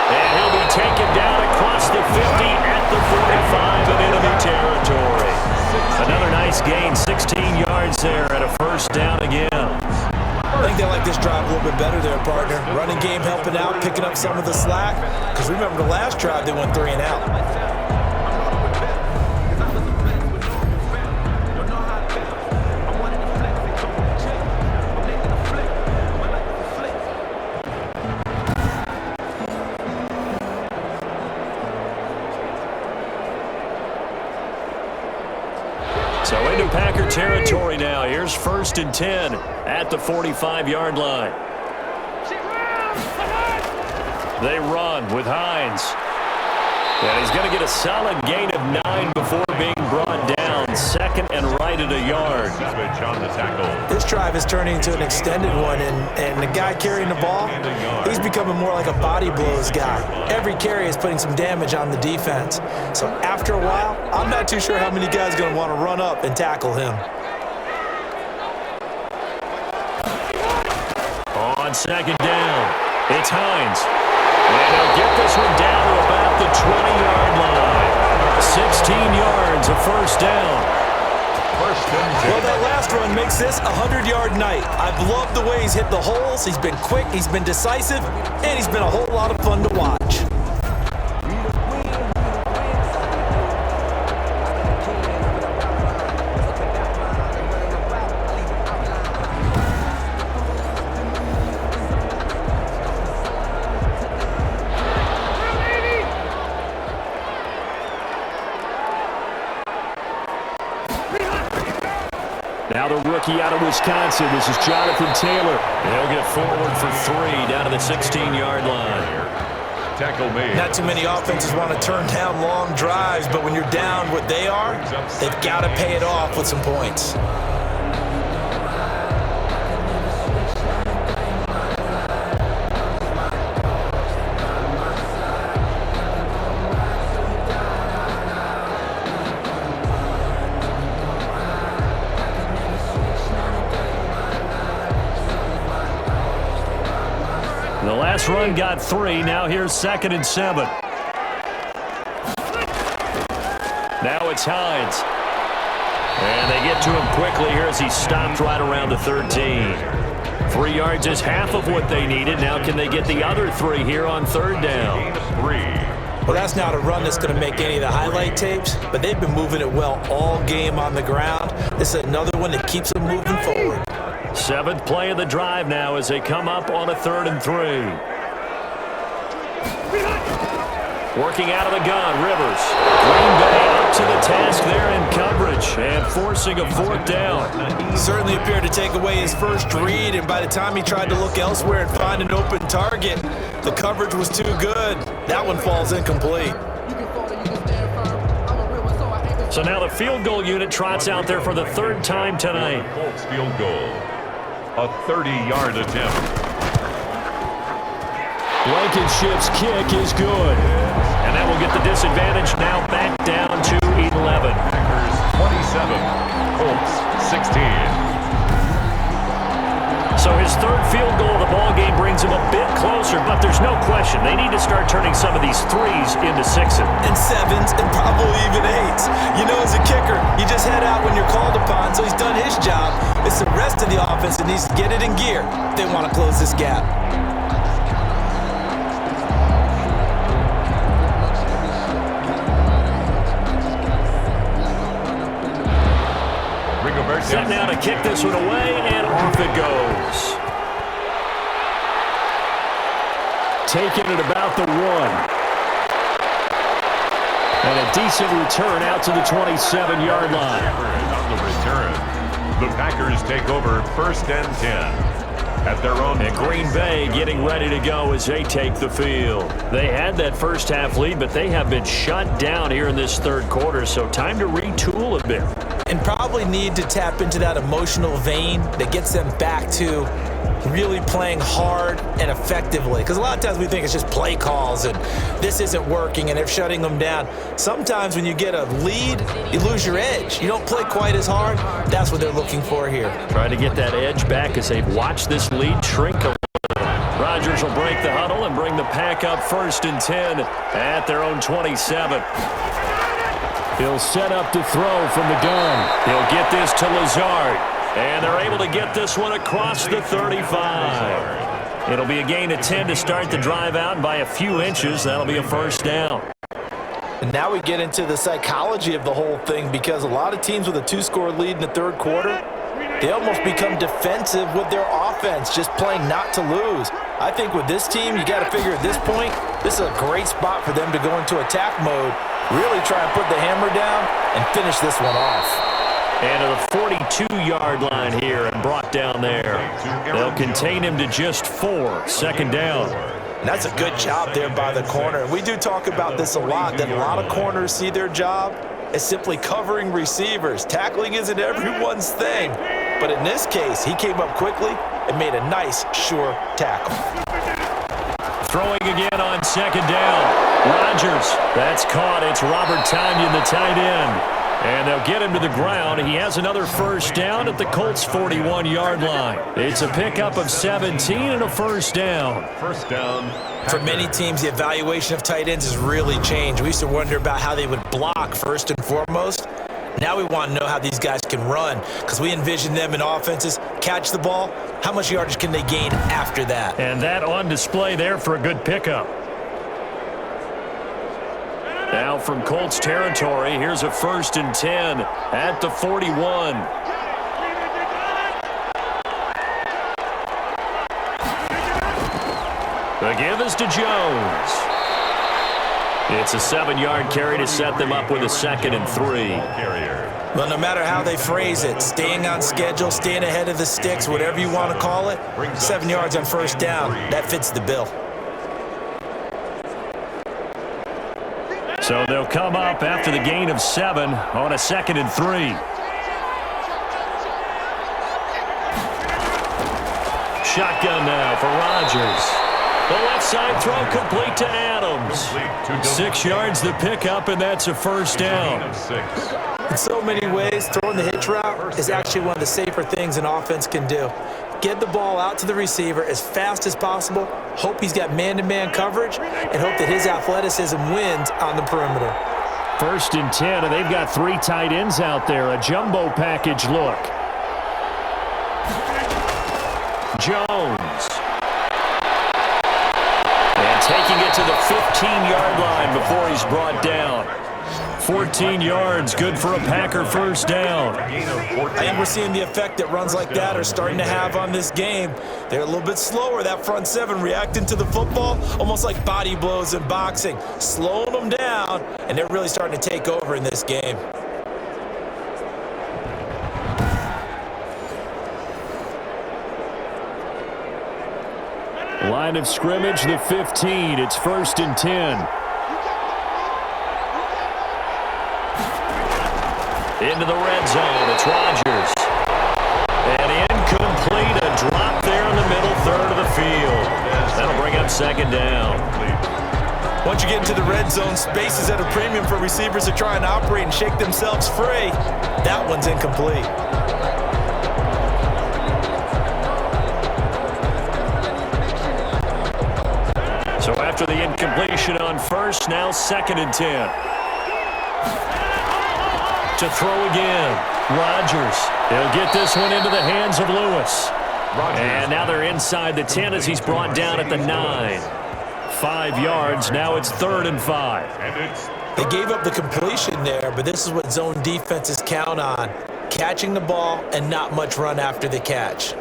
And he'll be taken down across the 50 at the 45 in enemy territory. Another nice gain, 16 yards there and a first down again. I think they like this drive a little bit better there, partner. Running game helping out, picking up some of the slack. Because remember the last drive, they went 3 and out. So into Packer territory now. Here's 1st and 10 at the 45-yard line. They run with Hines. And he's going to get a solid gain of 9 before being brought down. 2nd and right at a yard. Switch on the tackle. This drive is turning into an extended one, and the guy carrying the ball, he's becoming more like a body blows guy. Every carry is putting some damage on the defense. So after a while, I'm not too sure how many guys are going to want to run up and tackle him. On 2nd down, it's Hines. And he'll get this one down to about the 20-yard line. 16 yards, a first down. Well, that last run makes this a 100-yard night. I've loved the way he's hit the holes. He's been quick, he's been decisive, and he's been a whole lot of fun to watch. Now the rookie out of Wisconsin. This is Jonathan Taylor. He'll get forward for 3 down to the 16-yard line. Tackle made. Not too many offenses want to turn down long drives, but when you're down what they are, they've got to pay it off with some points. The last run got 3. Now here's 2nd and 7. Now it's Hines. And they get to him quickly here as he stopped right around the 13. 3 yards is half of what they needed. Now can they get the other 3 here on 3rd down? Well, that's not a run that's going to make any of the highlight tapes, but they've been moving it well all game on the ground. This is another one that keeps them moving forward. 7th play of the drive now as they come up on a 3rd and 3. Working out of the gun, Rivers. Green Bay up to the task there in coverage and forcing a 4th down. Certainly appeared to take away his first read, and by the time he tried to look elsewhere and find an open target, the coverage was too good. That one falls incomplete. So now the field goal unit trots out there for the third time tonight. Colts field goal. A 30-yard attempt. Blankenship's kick is good. And that will get the disadvantage now back down to 11. Packers 27, Colts 16. So his third field goal of the ball game brings him a bit closer, but there's no question they need to start turning some of these threes into sixes. And sevens, and probably even eights. You know, as a kicker, you just head out when you're called upon, so he's done his job. It's the rest of the offense that needs to get it in gear if they want to close this gap. Set now to kick this one away, and off it goes. Taking it about the 1. And a decent return out to the 27-yard line. On the return, the Packers take over 1st and 10. At their own. And Green Bay getting ready to go as they take the field. They had that first half lead, but they have been shut down here in this third quarter, so time to retool a bit. And probably need to tap into that emotional vein that gets them back to really playing hard and effectively. Because a lot of times we think it's just play calls and this isn't working and they're shutting them down. Sometimes when you get a lead, you lose your edge. You don't play quite as hard. That's what they're looking for here. Trying to get that edge back as they've watched this lead shrink a little. Rodgers will break the huddle and bring the pack up 1st and 10 at their own 27. He'll set up to throw from the gun. He'll get this to Lazard. And they're able to get this one across the 35. It'll be a gain of 10 to start the drive out, and by a few inches, that'll be a first down. And now we get into the psychology of the whole thing, because a lot of teams with a 2-score lead in the third quarter, they almost become defensive with their offense, just playing not to lose. I think with this team, you got to figure at this point, this is a great spot for them to go into attack mode, really try and put the hammer down and finish this one off. And to the 42-yard line here and brought down there. They'll contain him to just 4, 2nd down. And that's a good job there by the corner. And we do talk about this a lot, that a lot of corners see their job as simply covering receivers. Tackling isn't everyone's thing. But in this case, he came up quickly and made a nice, sure tackle. Throwing again on 2nd down. Rodgers, that's caught. It's Robert Tonyan, the tight end. And they'll get him to the ground. He has another first down at the Colts' 41-yard line. It's a pickup of 17 and a first down. First down. For many teams, the evaluation of tight ends has really changed. We used to wonder about how they would block first and foremost. Now we want to know how these guys can run, because we envision them in offenses catch the ball. How much yardage can they gain after that? And that on display there for a good pickup. Now from Colts territory, here's a 1st and 10 at the 41. The give is to Jones. It's a 7-yard carry to set them up with a 2nd and 3. Well, no matter how they phrase it, staying on schedule, staying ahead of the sticks, whatever you want to call it, 7 yards on first down, that fits the bill. So they'll come up after the gain of 7 on a 2nd and 3. Shotgun now for Rodgers. The left side throw complete to Adams. 6 yards the pickup, and that's a first down. In so many ways, throwing the hitch route is actually one of the safer things an offense can do. Get the ball out to the receiver as fast as possible, hope he's got man-to-man coverage, and hope that his athleticism wins on the perimeter. 1st and 10, and they've got 3 tight ends out there. A jumbo package look. Jones. And taking it to the 15-yard line before he's brought down. 14 yards, good for a Packer first down. I think we're seeing the effect that runs like that are starting to have on this game. They're a little bit slower, that front 7, reacting to the football, almost like body blows in boxing, slowing them down, and they're really starting to take over in this game. Line of scrimmage, the 15. It's 1st and 10. Into the red zone. It's Rodgers. And incomplete. A drop there in the middle third of the field. That'll bring up second down. Once you get into the red zone, space is at a premium for receivers to try and operate and shake themselves free. That one's incomplete. So after the incompletion on first, now 2nd and 10. To throw again. Rodgers. He'll get this one into the hands of Lewis. And now they're inside the 10 as he's brought down at the 9. 5 yards. Now it's 3rd and 5. They gave up the completion there, but this is what zone defenses count on. Catching the ball and not much run after the catch.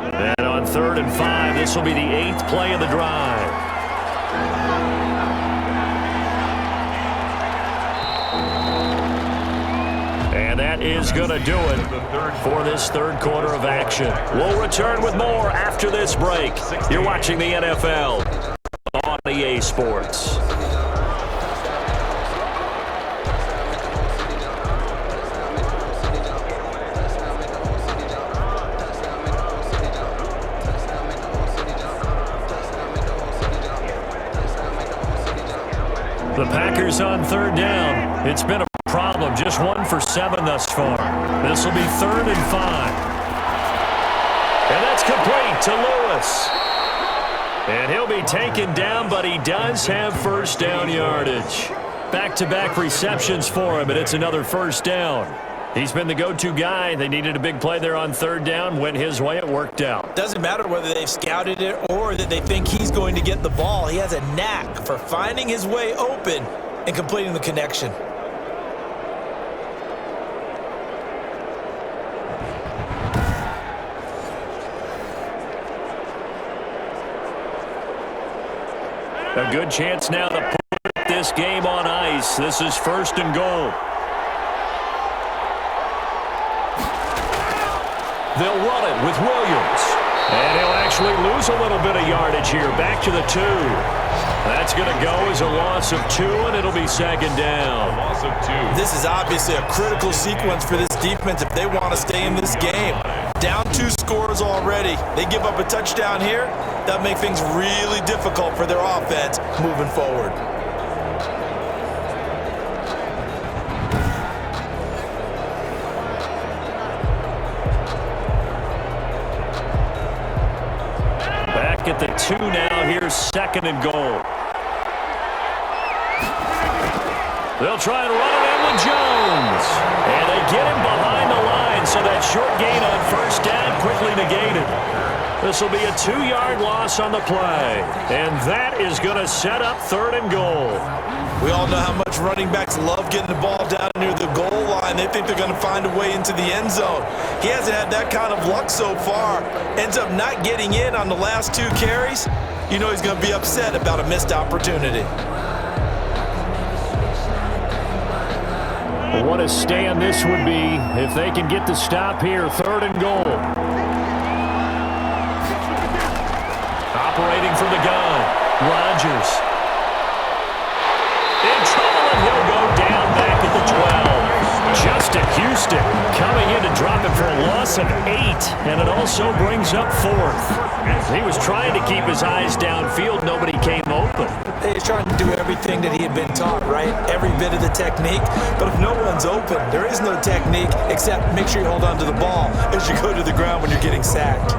And on 3rd and 5, this will be the 8th play of the drive. And that is going to do it for this third quarter of action. We'll return with more after this break. You're watching the NFL on EA Sports. The Packers on 3rd down. It's been a problem. Just 1 for 7 thus far. This will be 3rd and 5. And that's complete to Lewis. And he'll be taken down, but he does have first down yardage. Back-to-back receptions for him, and it's another first down. He's been the go-to guy. They needed a big play there on 3rd down. Went his way. It worked out. Doesn't matter whether they've scouted it or that they think he's going to get the ball. He has a knack for finding his way open and completing the connection. A good chance now to put this game on ice. This is 1st and goal. They'll run it with Williams. And he'll actually lose a little bit of yardage here. Back to the 2. That's going to go as a loss of 2, and it'll be 2nd down. Loss of 2. This is obviously a critical sequence for this defense if they want to stay in this game. Down 2 scores already. They give up a touchdown here. That'll make things really difficult for their offense moving forward. Back at the 2 now. Here's 2nd and goal. They'll try and run it in with Jones. And they get him behind the line, so that short gain on first down quickly negated. This will be a 2-yard loss on the play. And that is going to set up 3rd and goal. We all know how much running backs love getting the ball down near the goal line. They think they're going to find a way into the end zone. He hasn't had that kind of luck so far. Ends up not getting in on the last 2 carries. You know he's going to be upset about a missed opportunity. Well, what a stand this would be if they can get the stop here. 3rd and goal. Operating from the gun, Rodgers. In trouble, and he'll go down back at the 12. Justin Houston coming in to drop it for a loss of 8, and it also brings up 4th. He was trying to keep his eyes downfield. Nobody came open. He's trying to do everything that he had been taught, right? Every bit of the technique. But if no one's open, there is no technique except make sure you hold on to the ball as you go to the ground when you're getting sacked.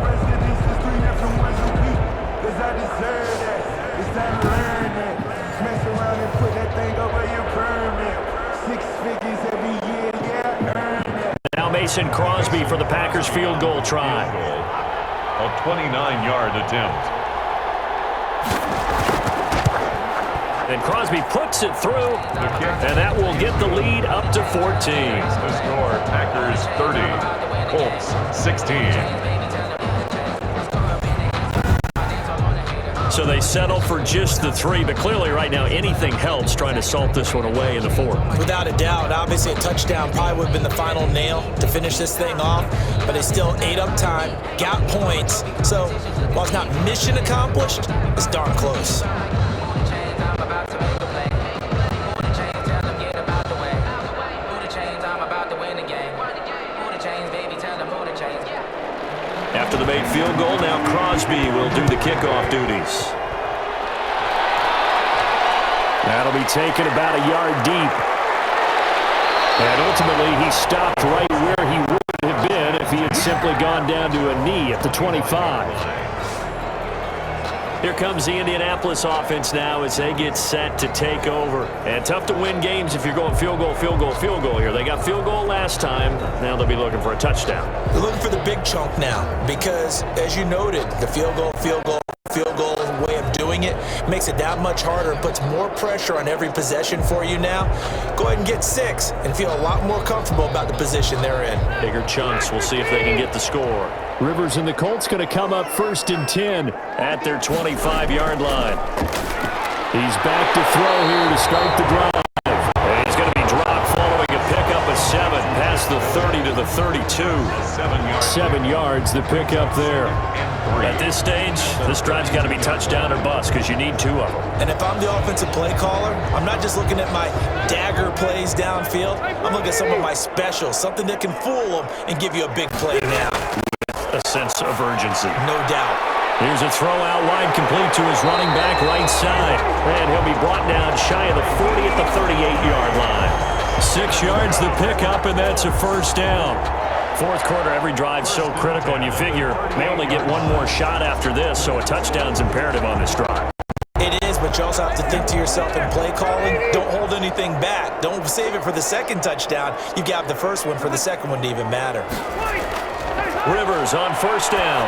Now Mason Crosby for the Packers field goal try. A 29-yard attempt. And Crosby puts it through, and that will get the lead up to 14. The score, Packers 30, Colts 16. So they settle for just the 3, but clearly right now anything helps trying to salt this one away in the 4th. Without a doubt, obviously a touchdown probably would have been the final nail to finish this thing off, but they still ate up time, got points. So while it's not mission accomplished, it's darn close. After the made field goal, now Crosby will do the kickoff duties. That'll be taken about a yard deep. And ultimately, he stopped right where he would have been if he had simply gone down to a knee at the 25. Here comes the Indianapolis offense now as they get set to take over. And tough to win games if you're going field goal, field goal, field goal here. They got field goal last time. Now they'll be looking for a touchdown. They're looking for the big chunk now because, as you noted, the field goal way of doing it makes it that much harder and puts more pressure on every possession for you now. Go ahead and get 6 and feel a lot more comfortable about the position they're in. Bigger chunks. We'll see if they can get the score. Rivers and the Colts going to come up 1st and 10 at their 25-yard line. He's back to throw here to start the drive. And he's going to be dropped following a pickup of 7 past the 30 to the 32. 7 yards, the pickup there. At this stage, this drive's got to be touchdown or bust because you need 2 of them. And if I'm the offensive play caller, I'm not just looking at my dagger plays downfield. I'm looking at some of my specials, something that can fool them and give you a big play now. A sense of urgency. No doubt. Here's a throw out wide complete to his running back right side. And he'll be brought down shy of the 40 at the 38-yard line. 6 yards the pickup, and that's a 1st down. 4th quarter, every drive's so critical, and you figure may only get one more shot after this, so a touchdown's imperative on this drive. It is, but you also have to think to yourself in play calling, don't hold anything back. Don't save it for the 2nd touchdown. You got the 1st one for the 2nd one to even matter. Rivers on 1st down.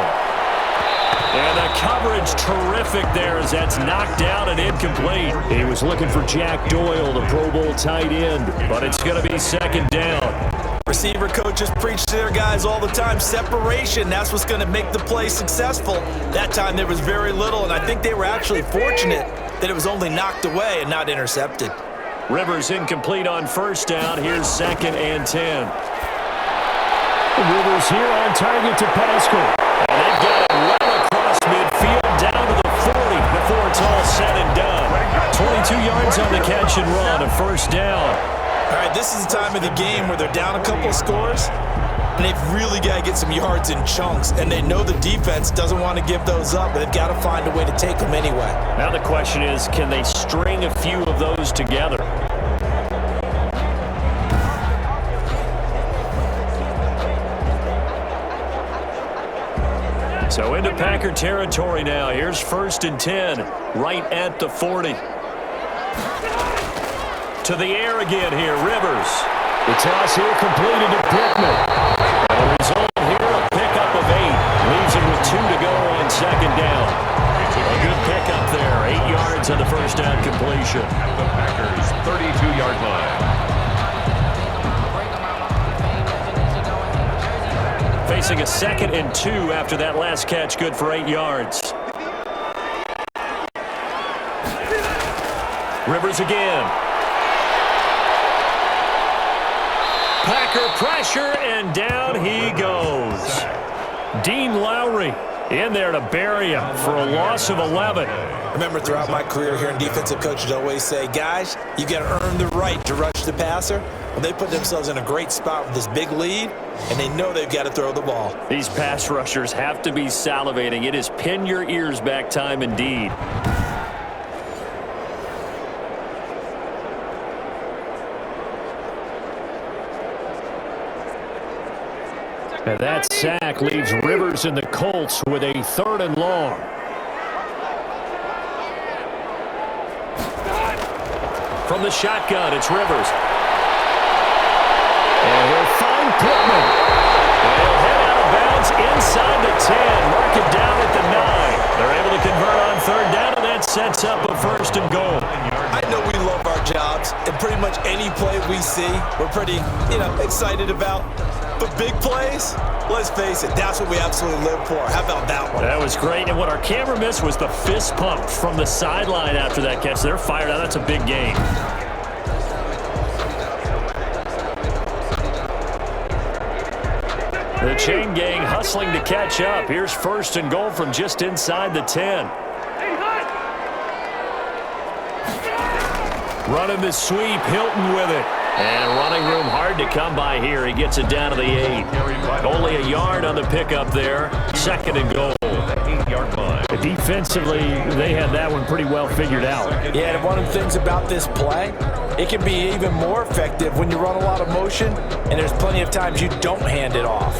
And the coverage terrific there as that's knocked down and incomplete. He was looking for Jack Doyle, the Pro Bowl tight end, but it's going to be 2nd down. Receiver coaches preach to their guys all the time. Separation, that's what's going to make the play successful. That time there was very little, and I think they were actually fortunate that it was only knocked away and not intercepted. Rivers incomplete on 1st down. Here's 2nd and 10. Rivers here on target to Pascal. And they've got it well across midfield down to the 40 before it's all said and done. 22 yards on the catch and run, a 1st down. All right, this is the time of the game where they're down a couple of scores, and they've really got to get some yards in chunks, and they know the defense doesn't want to give those up, but they've got to find a way to take them anyway. Now the question is, can they string a few of those together? So into Packer territory now. Here's 1st and 10, right at the 40. To the air again here, Rivers. The toss here completed to Pittman. And the result here, a pickup of 8. Leaves him with 2 to go on 2nd down. A good pickup there, 8 yards on the 1st down completion. At the Packers' 32-yard line. Facing a 2nd and 2 after that last catch, good for 8 yards. Rivers again. Packer pressure, and down he goes. Dean Lowry in there to bury him for a loss of 11. Remember, throughout my career here in defensive coaches always say, guys, you got to earn the right to rush the passer. Well, they put themselves in a great spot with this big lead, and they know they've got to throw the ball. These pass rushers have to be salivating. It is pin your ears back time indeed. And that sack leaves Rivers and the Colts with a 3rd and long. From the shotgun, it's Rivers. And he'll find Pittman. And he'll head out of bounds inside the 10. Mark it down at the 9. They're able to convert on 3rd down, and that sets up a 1st and goal. I know we love our jobs, and pretty much any play we see, we're pretty, excited about. But big plays, let's face it, that's what we absolutely live for. How about that one? That was great, and what our camera missed was the fist pump from the sideline after that catch. They're fired out. That's a big game. The chain gang hustling to catch up. Here's first and goal from just inside the 10. Running the sweep, Hilton with it. And running room hard to come by here. He gets it down to the 8. Only a yard on the pickup there. Second and goal. Defensively, they had that one pretty well figured out. Yeah, and one of the things about this play, it can be even more effective when you run a lot of motion, and there's plenty of times you don't hand it off.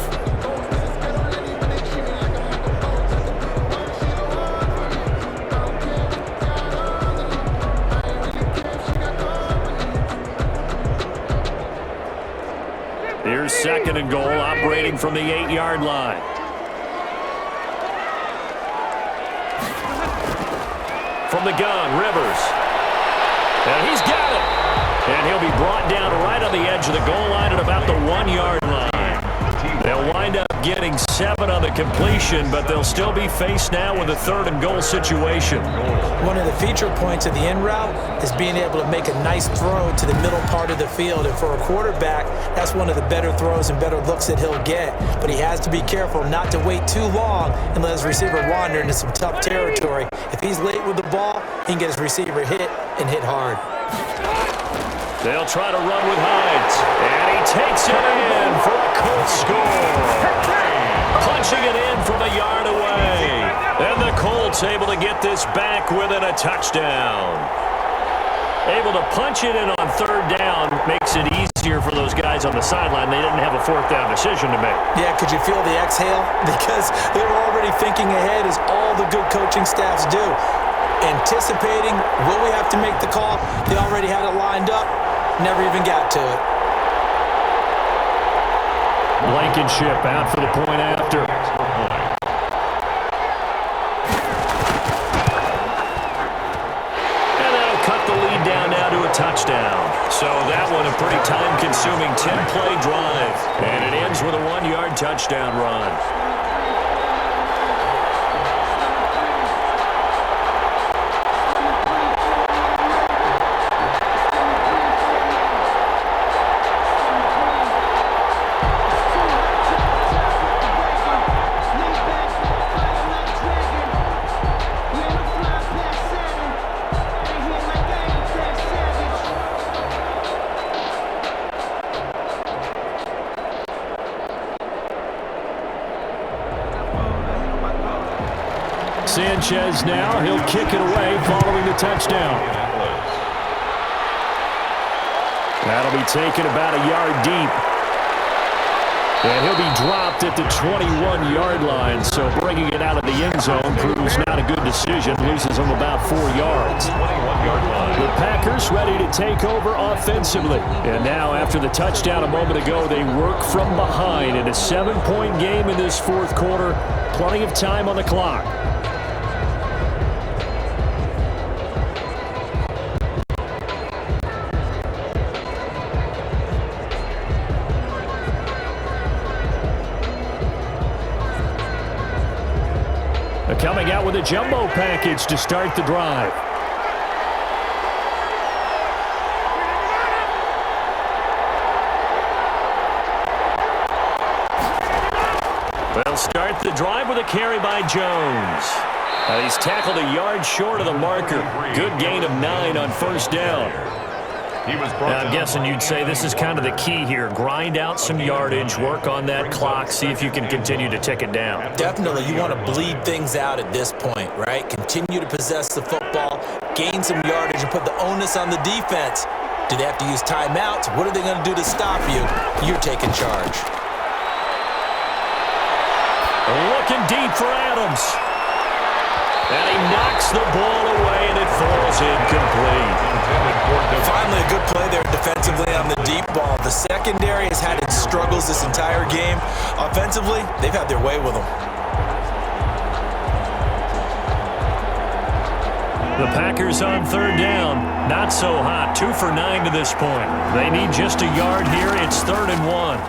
Here's second and goal, operating from the 8-yard line. From the gun, Rivers. And he's got it. And he'll be brought down right on the edge of the goal line at about the 1-yard line. They'll wind up getting 7 on the completion, but they'll still be faced now with a third and goal situation. One of the feature points of the in route is being able to make a nice throw to the middle part of the field. And for a quarterback, that's one of the better throws and better looks that he'll get. But he has to be careful not to wait too long and let his receiver wander into some tough territory. If he's late with the ball, he can get his receiver hit and hit hard. They'll try to run with Hines. And he takes it in for a Colts score. Punching it in from a yard away. And the Colts able to get this back within a touchdown. Able to punch it in on third down makes it easier for those guys on the sideline. They didn't have a fourth down decision to make. Yeah, could you feel the exhale? Because they were already thinking ahead, as all the good coaching staffs do. Anticipating, will we have to make the call? They already had it lined up. Never even got to it. Blankenship out for the point after. And that'll cut the lead down now to a touchdown. So that one a pretty time-consuming 10-play drive. And it ends with a 1-yard touchdown run. Sanchez now, he'll kick it away following the touchdown. That'll be taken about a yard deep. And he'll be dropped at the 21-yard line, so bringing it out of the end zone proves not a good decision, loses him about 4 yards. The Packers ready to take over offensively. And now, after the touchdown a moment ago, they work from behind in a 7-point game in this fourth quarter. Plenty of time on the clock. Coming out with a jumbo package to start the drive. They'll start the drive with a carry by Jones. He's tackled a yard short of the marker. Good gain of 9 on first down. I'm guessing you'd say this is kind of the key here. Grind out some yardage, work on that clock, see if you can continue to tick it down. Definitely, you want to bleed things out at this point, right? Continue to possess the football, gain some yardage, and put the onus on the defense. Do they have to use timeouts? What are they going to do to stop you? You're taking charge. Looking deep for Adams. And he knocks the ball away, and it falls incomplete. Finally, a good play there defensively on the deep ball. The secondary has had its struggles this entire game. Offensively, they've had their way with them. The Packers on third down. Not so hot. 2 for 9 to this point. They need just a yard here. It's 3rd and 1.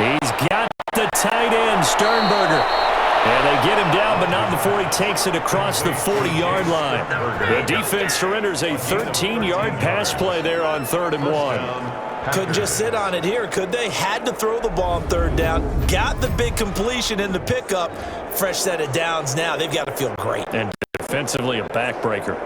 He's got the tight end, Sternberger. And they get him down, but not before he takes it across the 40-yard line. The defense surrenders a 13-yard pass play there on 3rd and 1. Couldn't just sit on it here, could they? Had to throw the ball on 3rd down. Got the big completion in the pickup. Fresh set of downs now. They've got to feel great. And defensively, a backbreaker.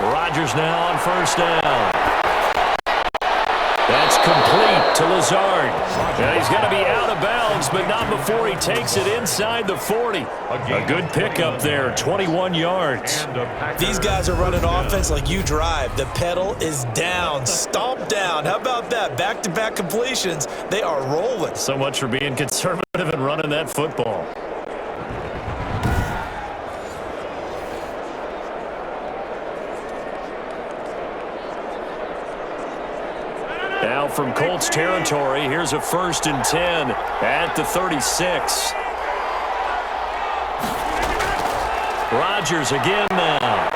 Rodgers now on 1st down. That's complete to Lazard. And he's got to be out of bounds, but not before he takes it inside the 40. A good pickup there, 21 yards. These guys are running offense like you drive. The pedal is down, stomp down. How about that? Back-to-back completions. They are rolling. So much for being conservative and running that football. Now from Colts territory, here's a 1st and 10 at the 36. Rodgers again now.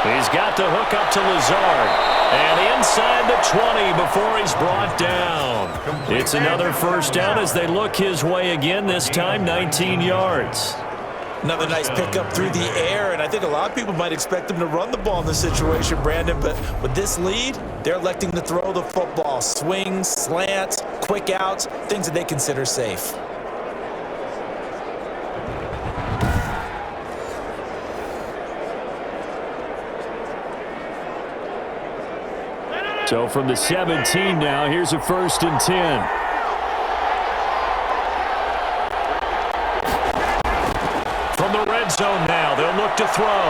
He's got the hook up to Lazard. And inside the 20 before he's brought down. It's another 1st down as they look his way again, this time 19 yards. Another nice pickup through the air, and I think a lot of people might expect them to run the ball in this situation, Brandon, but with this lead, they're electing to throw the football. Swings, slants, quick outs, things that they consider safe. So from the 17 now, here's a 1st and 10. From the red zone now, they'll look to throw.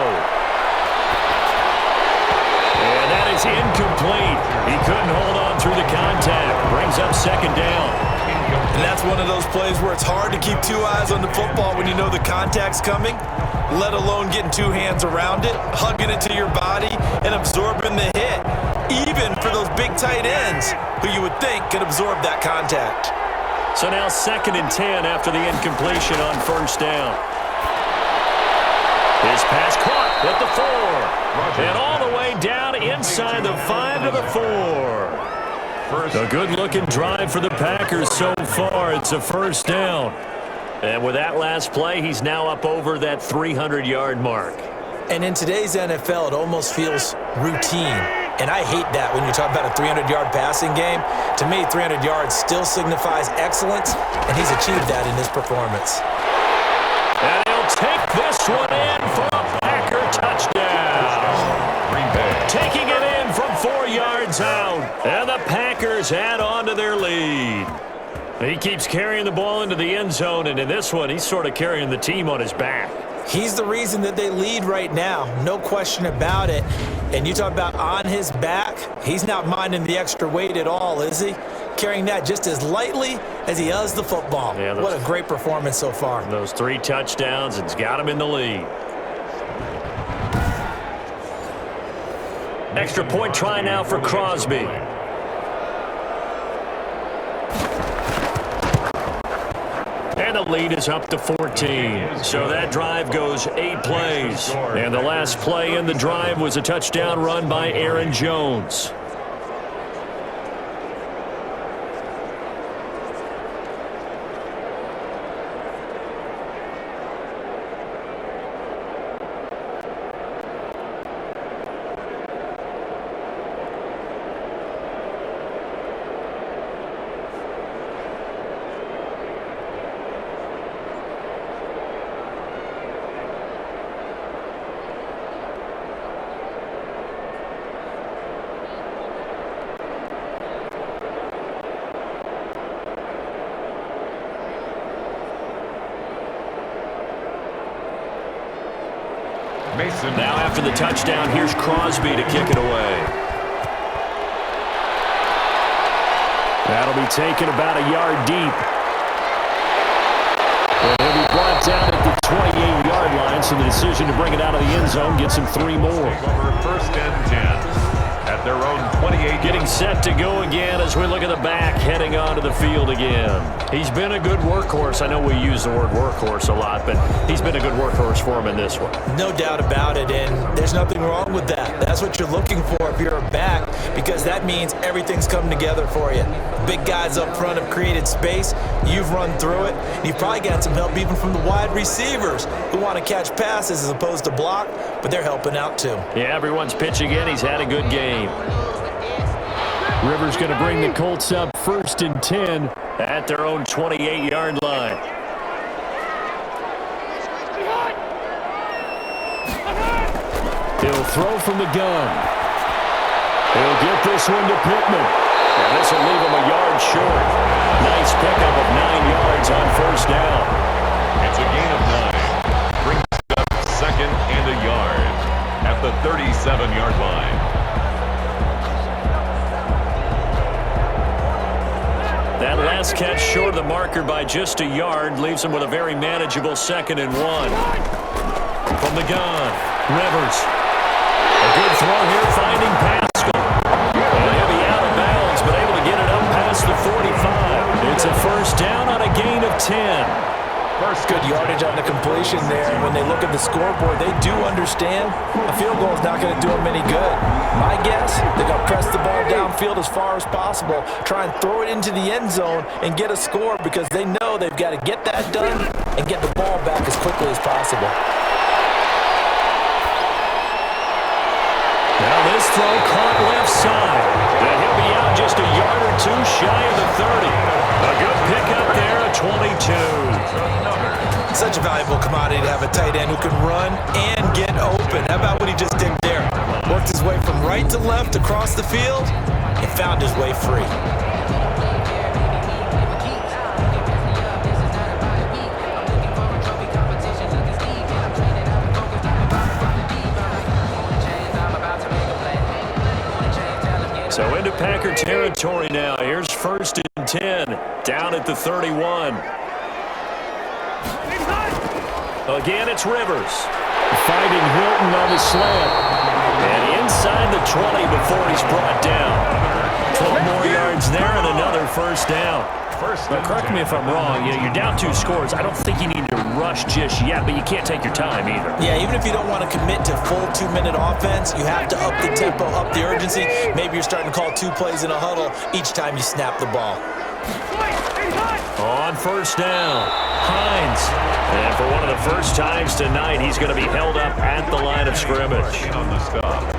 And that is incomplete. He couldn't hold on through the contact. Brings up 2nd down. And that's one of those plays where it's hard to keep 2 eyes on the football when you know the contact's coming, let alone getting 2 hands around it, hugging it to your body, and absorbing the hit, even for those big tight ends who you would think could absorb that contact. So now 2nd and 10 after the incompletion on 1st down. His pass caught at the 4. And all the way down inside the 5 to the 4. A good-looking drive for the Packers so far. It's a 1st down. And with that last play, he's now up over that 300-yard mark. And in today's NFL, it almost feels routine. And I hate that when you talk about a 300-yard passing game. To me, 300 yards still signifies excellence, and he's achieved that in his performance. And he'll take this one in for a Packer touchdown. Taking it in from 4 yards out. And the Packers add on to their lead. He keeps carrying the ball into the end zone, and in this one, he's sort of carrying the team on his back. He's the reason that they lead right now, no question about it. And you talk about on his back, he's not minding the extra weight at all, is he? Carrying that just as lightly as he does the football. Yeah, what a great performance so far. Those 3 touchdowns, it's got him in the lead. Extra point try now for Crosby. And the lead is up to 14. So that drive goes 8 plays. And the last play in the drive was a touchdown run by Aaron Jones. Now after the touchdown, here's Crosby to kick it away. That'll be taken about a yard deep. And he'll be brought down at the 28-yard line, so the decision to bring it out of the end zone gets him 3 more. First and 10. at their own 28. Getting set to go again as we look at the back heading onto the field again. He's been a good workhorse. I know we use the word workhorse a lot, but he's been a good workhorse for him in this one. No doubt about it, and there's nothing wrong with that. That's what you're looking for if you're a back, because that means everything's come together for you. Big guys up front have created space. You've run through it. You've probably got some help even from the wide receivers who want to catch passes as opposed to block, but they're helping out too. Yeah, everyone's pitching in. He's had a good game. Rivers going to bring the Colts up 1st and 10 at their own 28-yard line. He'll throw from the gun. He'll get this one to Pittman. And this will leave him a yard short. Nice pickup of 9 yards on 1st down. It's a gain of 9. Brings up 2nd and a yard at the 37-yard line. That last catch short of the marker by just a yard leaves him with a very manageable 2nd and 1. From the gun, Rivers. A good throw here, finding Pascal. And he'll be out of bounds, but able to get it up past the 45. It's a 1st down on a gain of 10. First good yardage on the completion there. And when they look at the scoreboard, they do understand a field goal is not going to do them any good. My guess, they're going to press the ball downfield as far as possible, try and throw it into the end zone and get a score because they know they've got to get that done and get the ball back as quickly as possible. Now this throw caught left side. And he'll be out just a yard or 2 shy of the 30. A good pickup there, a 22. Such a valuable commodity to have a tight end who can run and get open. How about what he just did there? Worked his way from right to left across the field and found his way free. So into Packer territory now. Here's 1st and 10, down at the 31. Again, it's Rivers. Finding Hilton on the slant. And inside the 20 before he's brought down. 12 more yards there and another 1st down. Now, correct me if I'm wrong. You're down 2 scores. I don't think you need to rush just yet, but you can't take your time either. Yeah, even if you don't want to commit to full 2-minute offense, you have to up the tempo, up the urgency. Maybe you're starting to call 2 plays in a huddle each time you snap the ball. On 1st down, Hines. And for one of the first times tonight, he's going to be held up at the line of scrimmage. On the stop.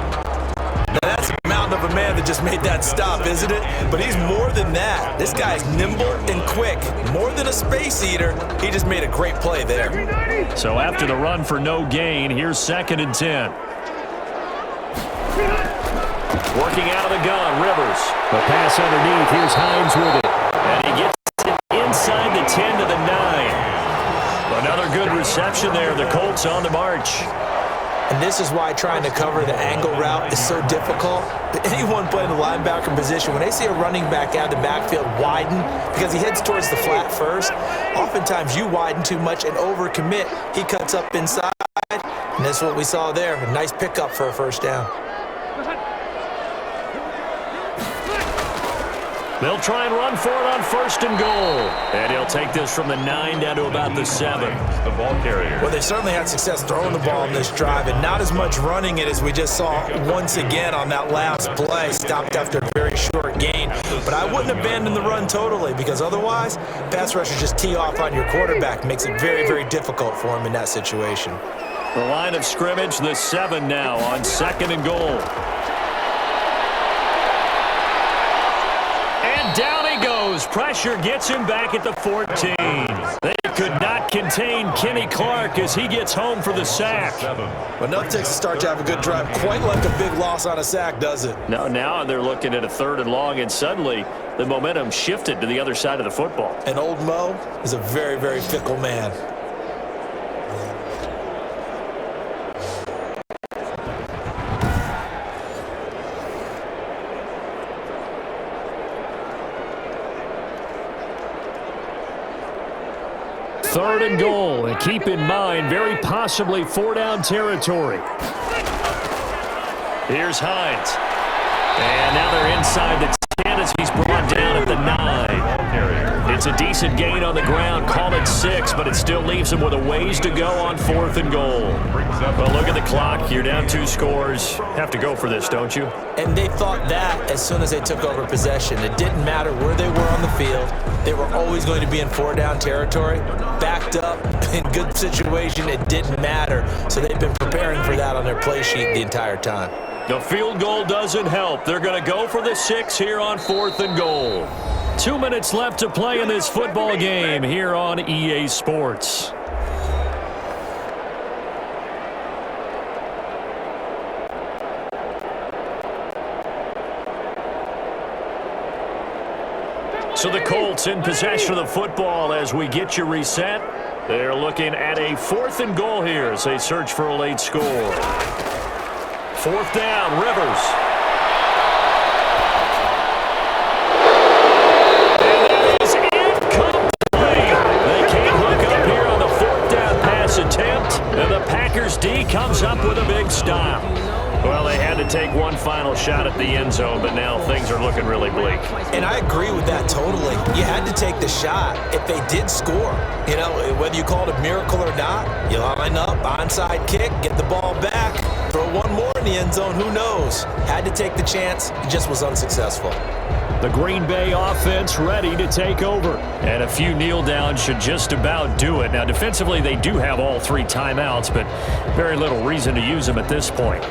Now that's a mountain of a man that just made that stop, isn't it? But he's more than that. This guy's nimble and quick. More than a space eater, he just made a great play there. So after the run for no gain, here's 2nd and 10. Working out of the gun, Rivers. The pass underneath, here's Hines with it. And he gets it inside the 10 to the 9. Another good reception there. The Colts on the march. And this is why trying to cover the angle route is so difficult. Anyone playing the linebacker position, when they see a running back out of the backfield widen, because he heads towards the flat first, oftentimes you widen too much and overcommit. He cuts up inside, and that's what we saw there. A nice pickup for a 1st down. They'll try and run for it on 1st and goal. And he'll take this from the 9 down to about the 7. The ball carrier. Well, they certainly had success throwing the ball in this drive, and not as much running it as we just saw once again on that last play. Stopped after a very short gain. But I wouldn't abandon the run totally, because otherwise, pass rushers just tee off on your quarterback. Makes it very, very difficult for him in that situation. The line of scrimmage, the 7 now on 2nd and goal. Down he goes. Pressure gets him back at the 14. They could not contain Kenny Clark as he gets home for the sack. But enough takes a start to have a good drive. Quite like a big loss on a sack, does it? No, now they're looking at a 3rd and long, and suddenly the momentum shifted to the other side of the football. And old Mo is a very, very fickle man. Third and goal, and keep in mind, very possibly 4-down territory. Here's Hines. And now they're inside the 10 as he's brought down at the 9. It's a decent gain on the ground. Call it 6, but it still leaves him with a ways to go on 4th and goal. Well, look at the clock. You're down 2 scores. Have to go for this, don't you? And they thought that as soon as they took over possession. It didn't matter where they were on the field. They were always going to be in 4-down territory. Backed up, in good situation, it didn't matter. So they've been preparing for that on their play sheet the entire time. The field goal doesn't help. They're going to go for the 6 here on 4th and goal. 2 minutes left to play in this football game here on EA Sports. So the Colts in possession of the football as we get you reset. They're looking at a 4th and goal here as they search for a late score. 4th down, Rivers. And that is incomplete. They can't hook up here on the 4th down pass attempt. And the Packers D comes up with a big stop. Well, they had to take one final shot at the end zone, but now things are looking really bleak. And I agree with that totally. You had to take the shot if they did score. You know, whether you call it a miracle or not, you line up, onside kick, get the ball back, throw one more in the end zone, who knows? Had to take the chance, it just was unsuccessful. The Green Bay offense ready to take over. And a few kneel downs should just about do it. Now, defensively, they do have all 3 timeouts, but very little reason to use them at this point.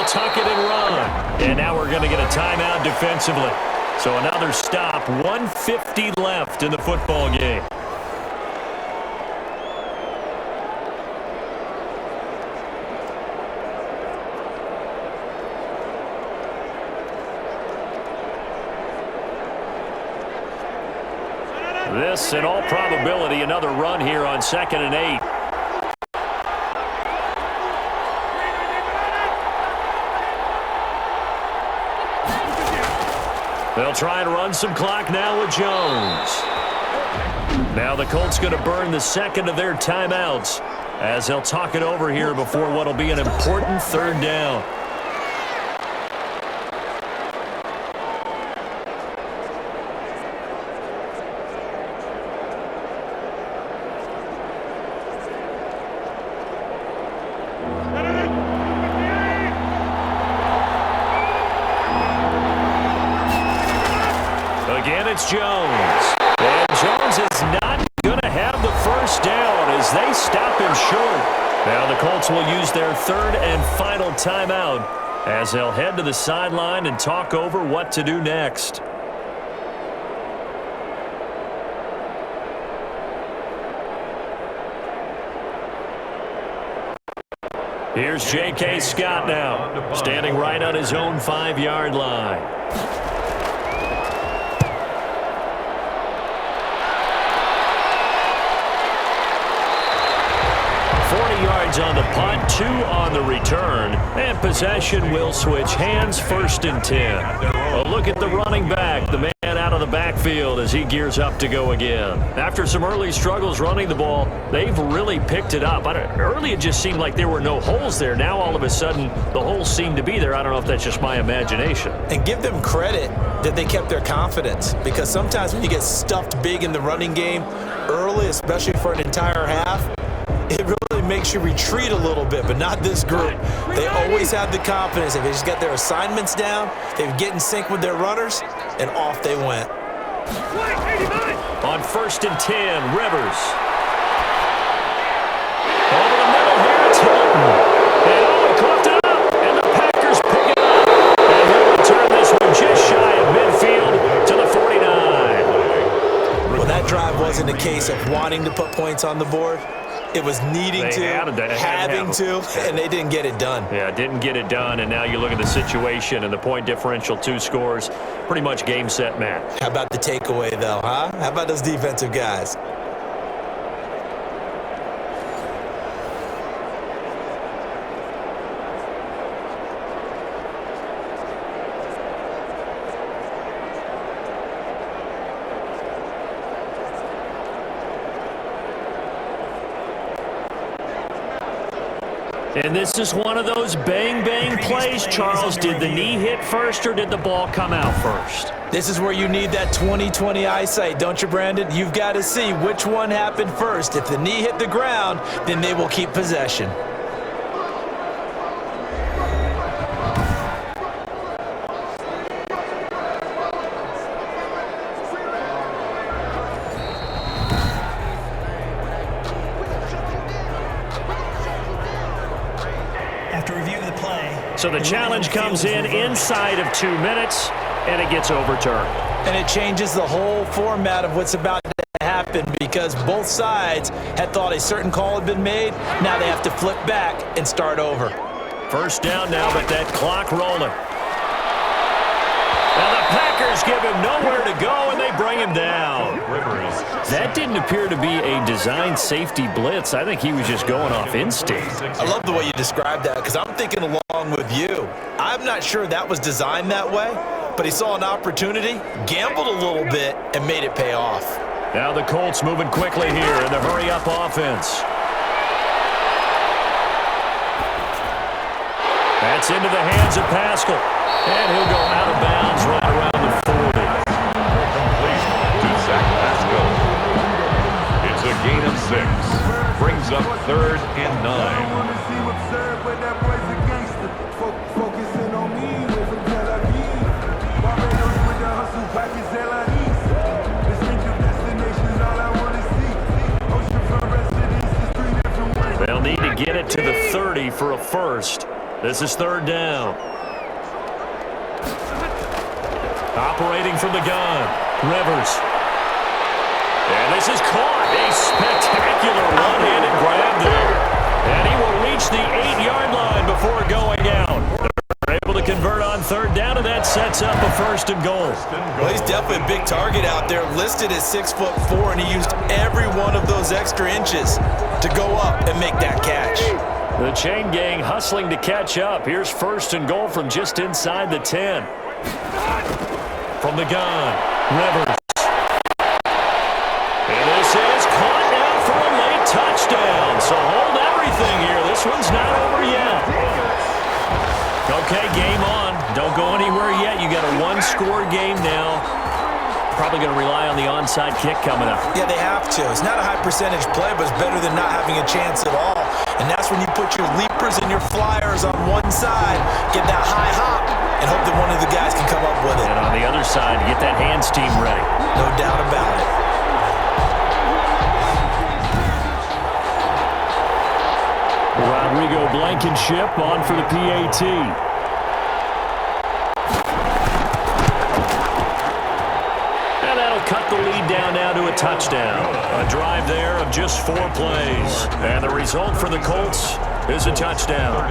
Tuck it and run. And now we're going to get a timeout defensively. So another stop, 1:50 left in the football game. This, in all probability, another run here on 2nd and 8. They'll try and run some clock now with Jones. Now the Colts going to burn the 2nd of their timeouts as they'll talk it over here before what will be an important 3rd down. Again, it's Jones. And Jones is not going to have the first down as they stop him short. Now the Colts will use their 3rd and final timeout as they'll head to the sideline and talk over what to do next. Here's J.K. Scott now, standing right on his own 5-yard line. 40 yards on the punt, 2 on the return, and possession will switch hands, 1st and 10. A look at the running back, the man out of the backfield as he gears up to go again. After some early struggles running the ball, they've really picked it up. Early it just seemed like there were no holes there. Now all of a sudden the holes seem to be there. I don't know if that's just my imagination. And give them credit that they kept their confidence, because sometimes when you get stuffed big in the running game early, especially for an entire half, it really makes you retreat a little bit, but not this group. They always have the confidence. If they just got their assignments down, they would get in sync with their runners, and off they went. On 1st and 10, Rivers. Over the middle here, it's Hilton. And he caught it up, and the Packers pick it up. And he'll return this one just shy of midfield to the 49. Well, that drive wasn't a case of wanting to put points on the board. It was needing having to, and they didn't get it done. Yeah, didn't get it done, and now you look at the situation and the point differential, 2 scores, pretty much game, set, match. How about the takeaway, though, huh? How about those defensive guys? And this is one of those bang-bang plays, Charles. Did the knee hit first or did the ball come out first? This is where you need that 20/20 eyesight, don't you, Brandon? You've got to see which one happened first. If the knee hit the ground, then they will keep possession. So the challenge comes in inside of 2 minutes, and it gets overturned. And it changes the whole format of what's about to happen because both sides had thought a certain call had been made. Now they have to flip back and start over. First down now, but that clock rolling. Now the Packers give him nowhere to go, and they bring him down. That didn't appear to be a designed safety blitz. I think he was just going off instinct. I love the way you described that because I'm thinking along with you. I'm not sure that was designed that way, but he saw an opportunity, gambled a little bit, and made it pay off. Now the Colts moving quickly here in the hurry-up offense. That's into the hands of Pascal. And he'll go out of bounds right around the 40. Complete to Zach Pascal. It's a gain of 6. Brings up 3rd and 9. They'll need to get it to the 30 for a first. This is 3rd down. Operating from the gun, Rivers. And this is caught. A spectacular one-handed grab there. And he will reach the 8-yard line before going out. They're able to convert on 3rd down, and that sets up a 1st and goal. Well, he's definitely a big target out there, listed at 6'4", and he used every one of those extra inches to go up and make that catch. The chain gang hustling to catch up. Here's 1st and goal from just inside the 10. From the gun, Rivers. And this is caught now for a late touchdown. So hold everything here. This one's not over yet. Okay, game on. Don't go anywhere yet. You got a 1-score game now. Probably going to rely on the onside kick coming up. Yeah, they have to. It's not a high percentage play, but it's better than not having a chance at all. And that's when you put your leapers and your flyers on one side, get that high hop, and hope that one of the guys can come up with it. And on the other side, get that hands team ready. No doubt about it. Rodrigo Blankenship on for the PAT. And that'll cut the lead down now to a touchdown. A drive there of just 4 plays. And the result for the Colts is a touchdown.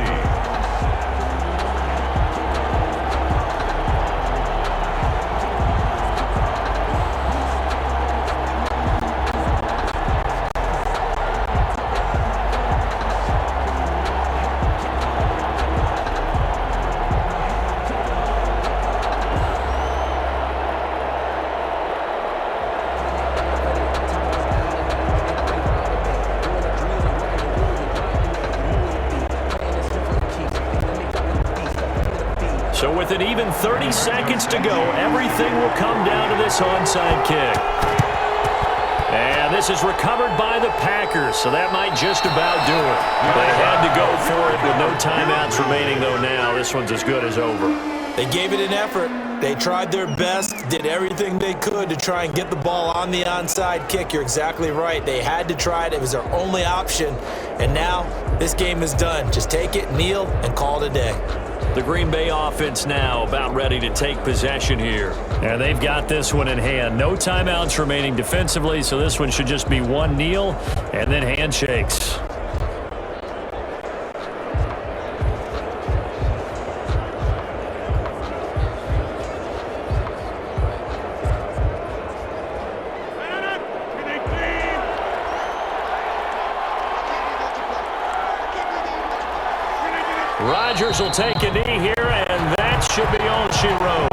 So with an even 30 seconds to go, everything will come down to this onside kick. And this is recovered by the Packers, so that might just about do it. They had to go for it with no timeouts remaining, though now. This one's as good as over. They gave it an effort. They tried their best, did everything they could to try and get the ball on the onside kick. You're exactly right. They had to try it. It was their only option. And now this game is done. Just take it, kneel, and call it a day. The Green Bay offense now about ready to take possession here. And they've got this one in hand. No timeouts remaining defensively, so this one should just be one kneel and then handshakes. Rodgers will take a knee here, and that should be all she wrote.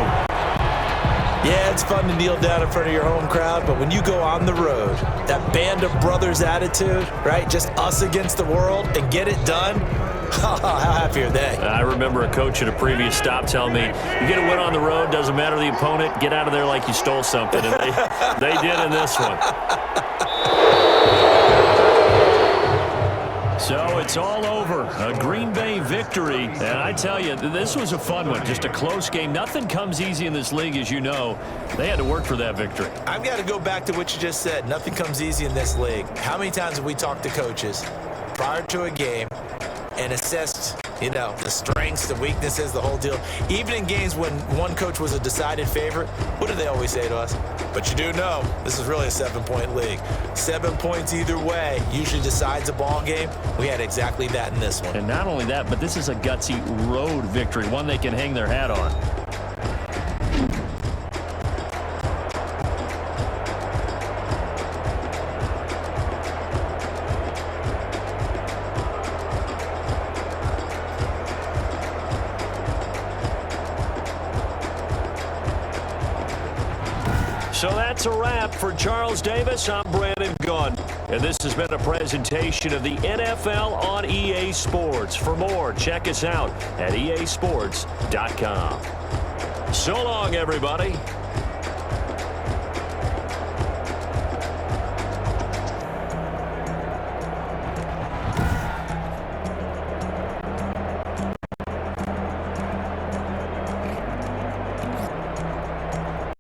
Yeah, it's fun to kneel down in front of your home crowd, but when you go on the road, that band of brothers attitude, right, just us against the world, and get it done, How happy are they? I remember a coach at a previous stop telling me, you get a win on the road, doesn't matter the opponent, get out of there like you stole something. And they did in this one. So it's all over. A Green Bay victory. And I tell you, this was a fun one. Just a close game. Nothing comes easy in this league, as you know. They had to work for that victory. I've got to go back to what you just said. Nothing comes easy in this league. How many times have we talked to coaches prior to a game and assessed, the strengths, the weaknesses, the whole deal? Even in games when one coach was a decided favorite, what do they always say to us? But you do know this is really a 7-point league. 7 points either way usually decides a ball game. We had exactly that in this one. And not only that, but this is a gutsy road victory, one they can hang their hat on. So that's a wrap for Charles Davis. I'm Brandon Gunn. And this has been a presentation of the NFL on EA Sports. For more, check us out at easports.com. So long, everybody.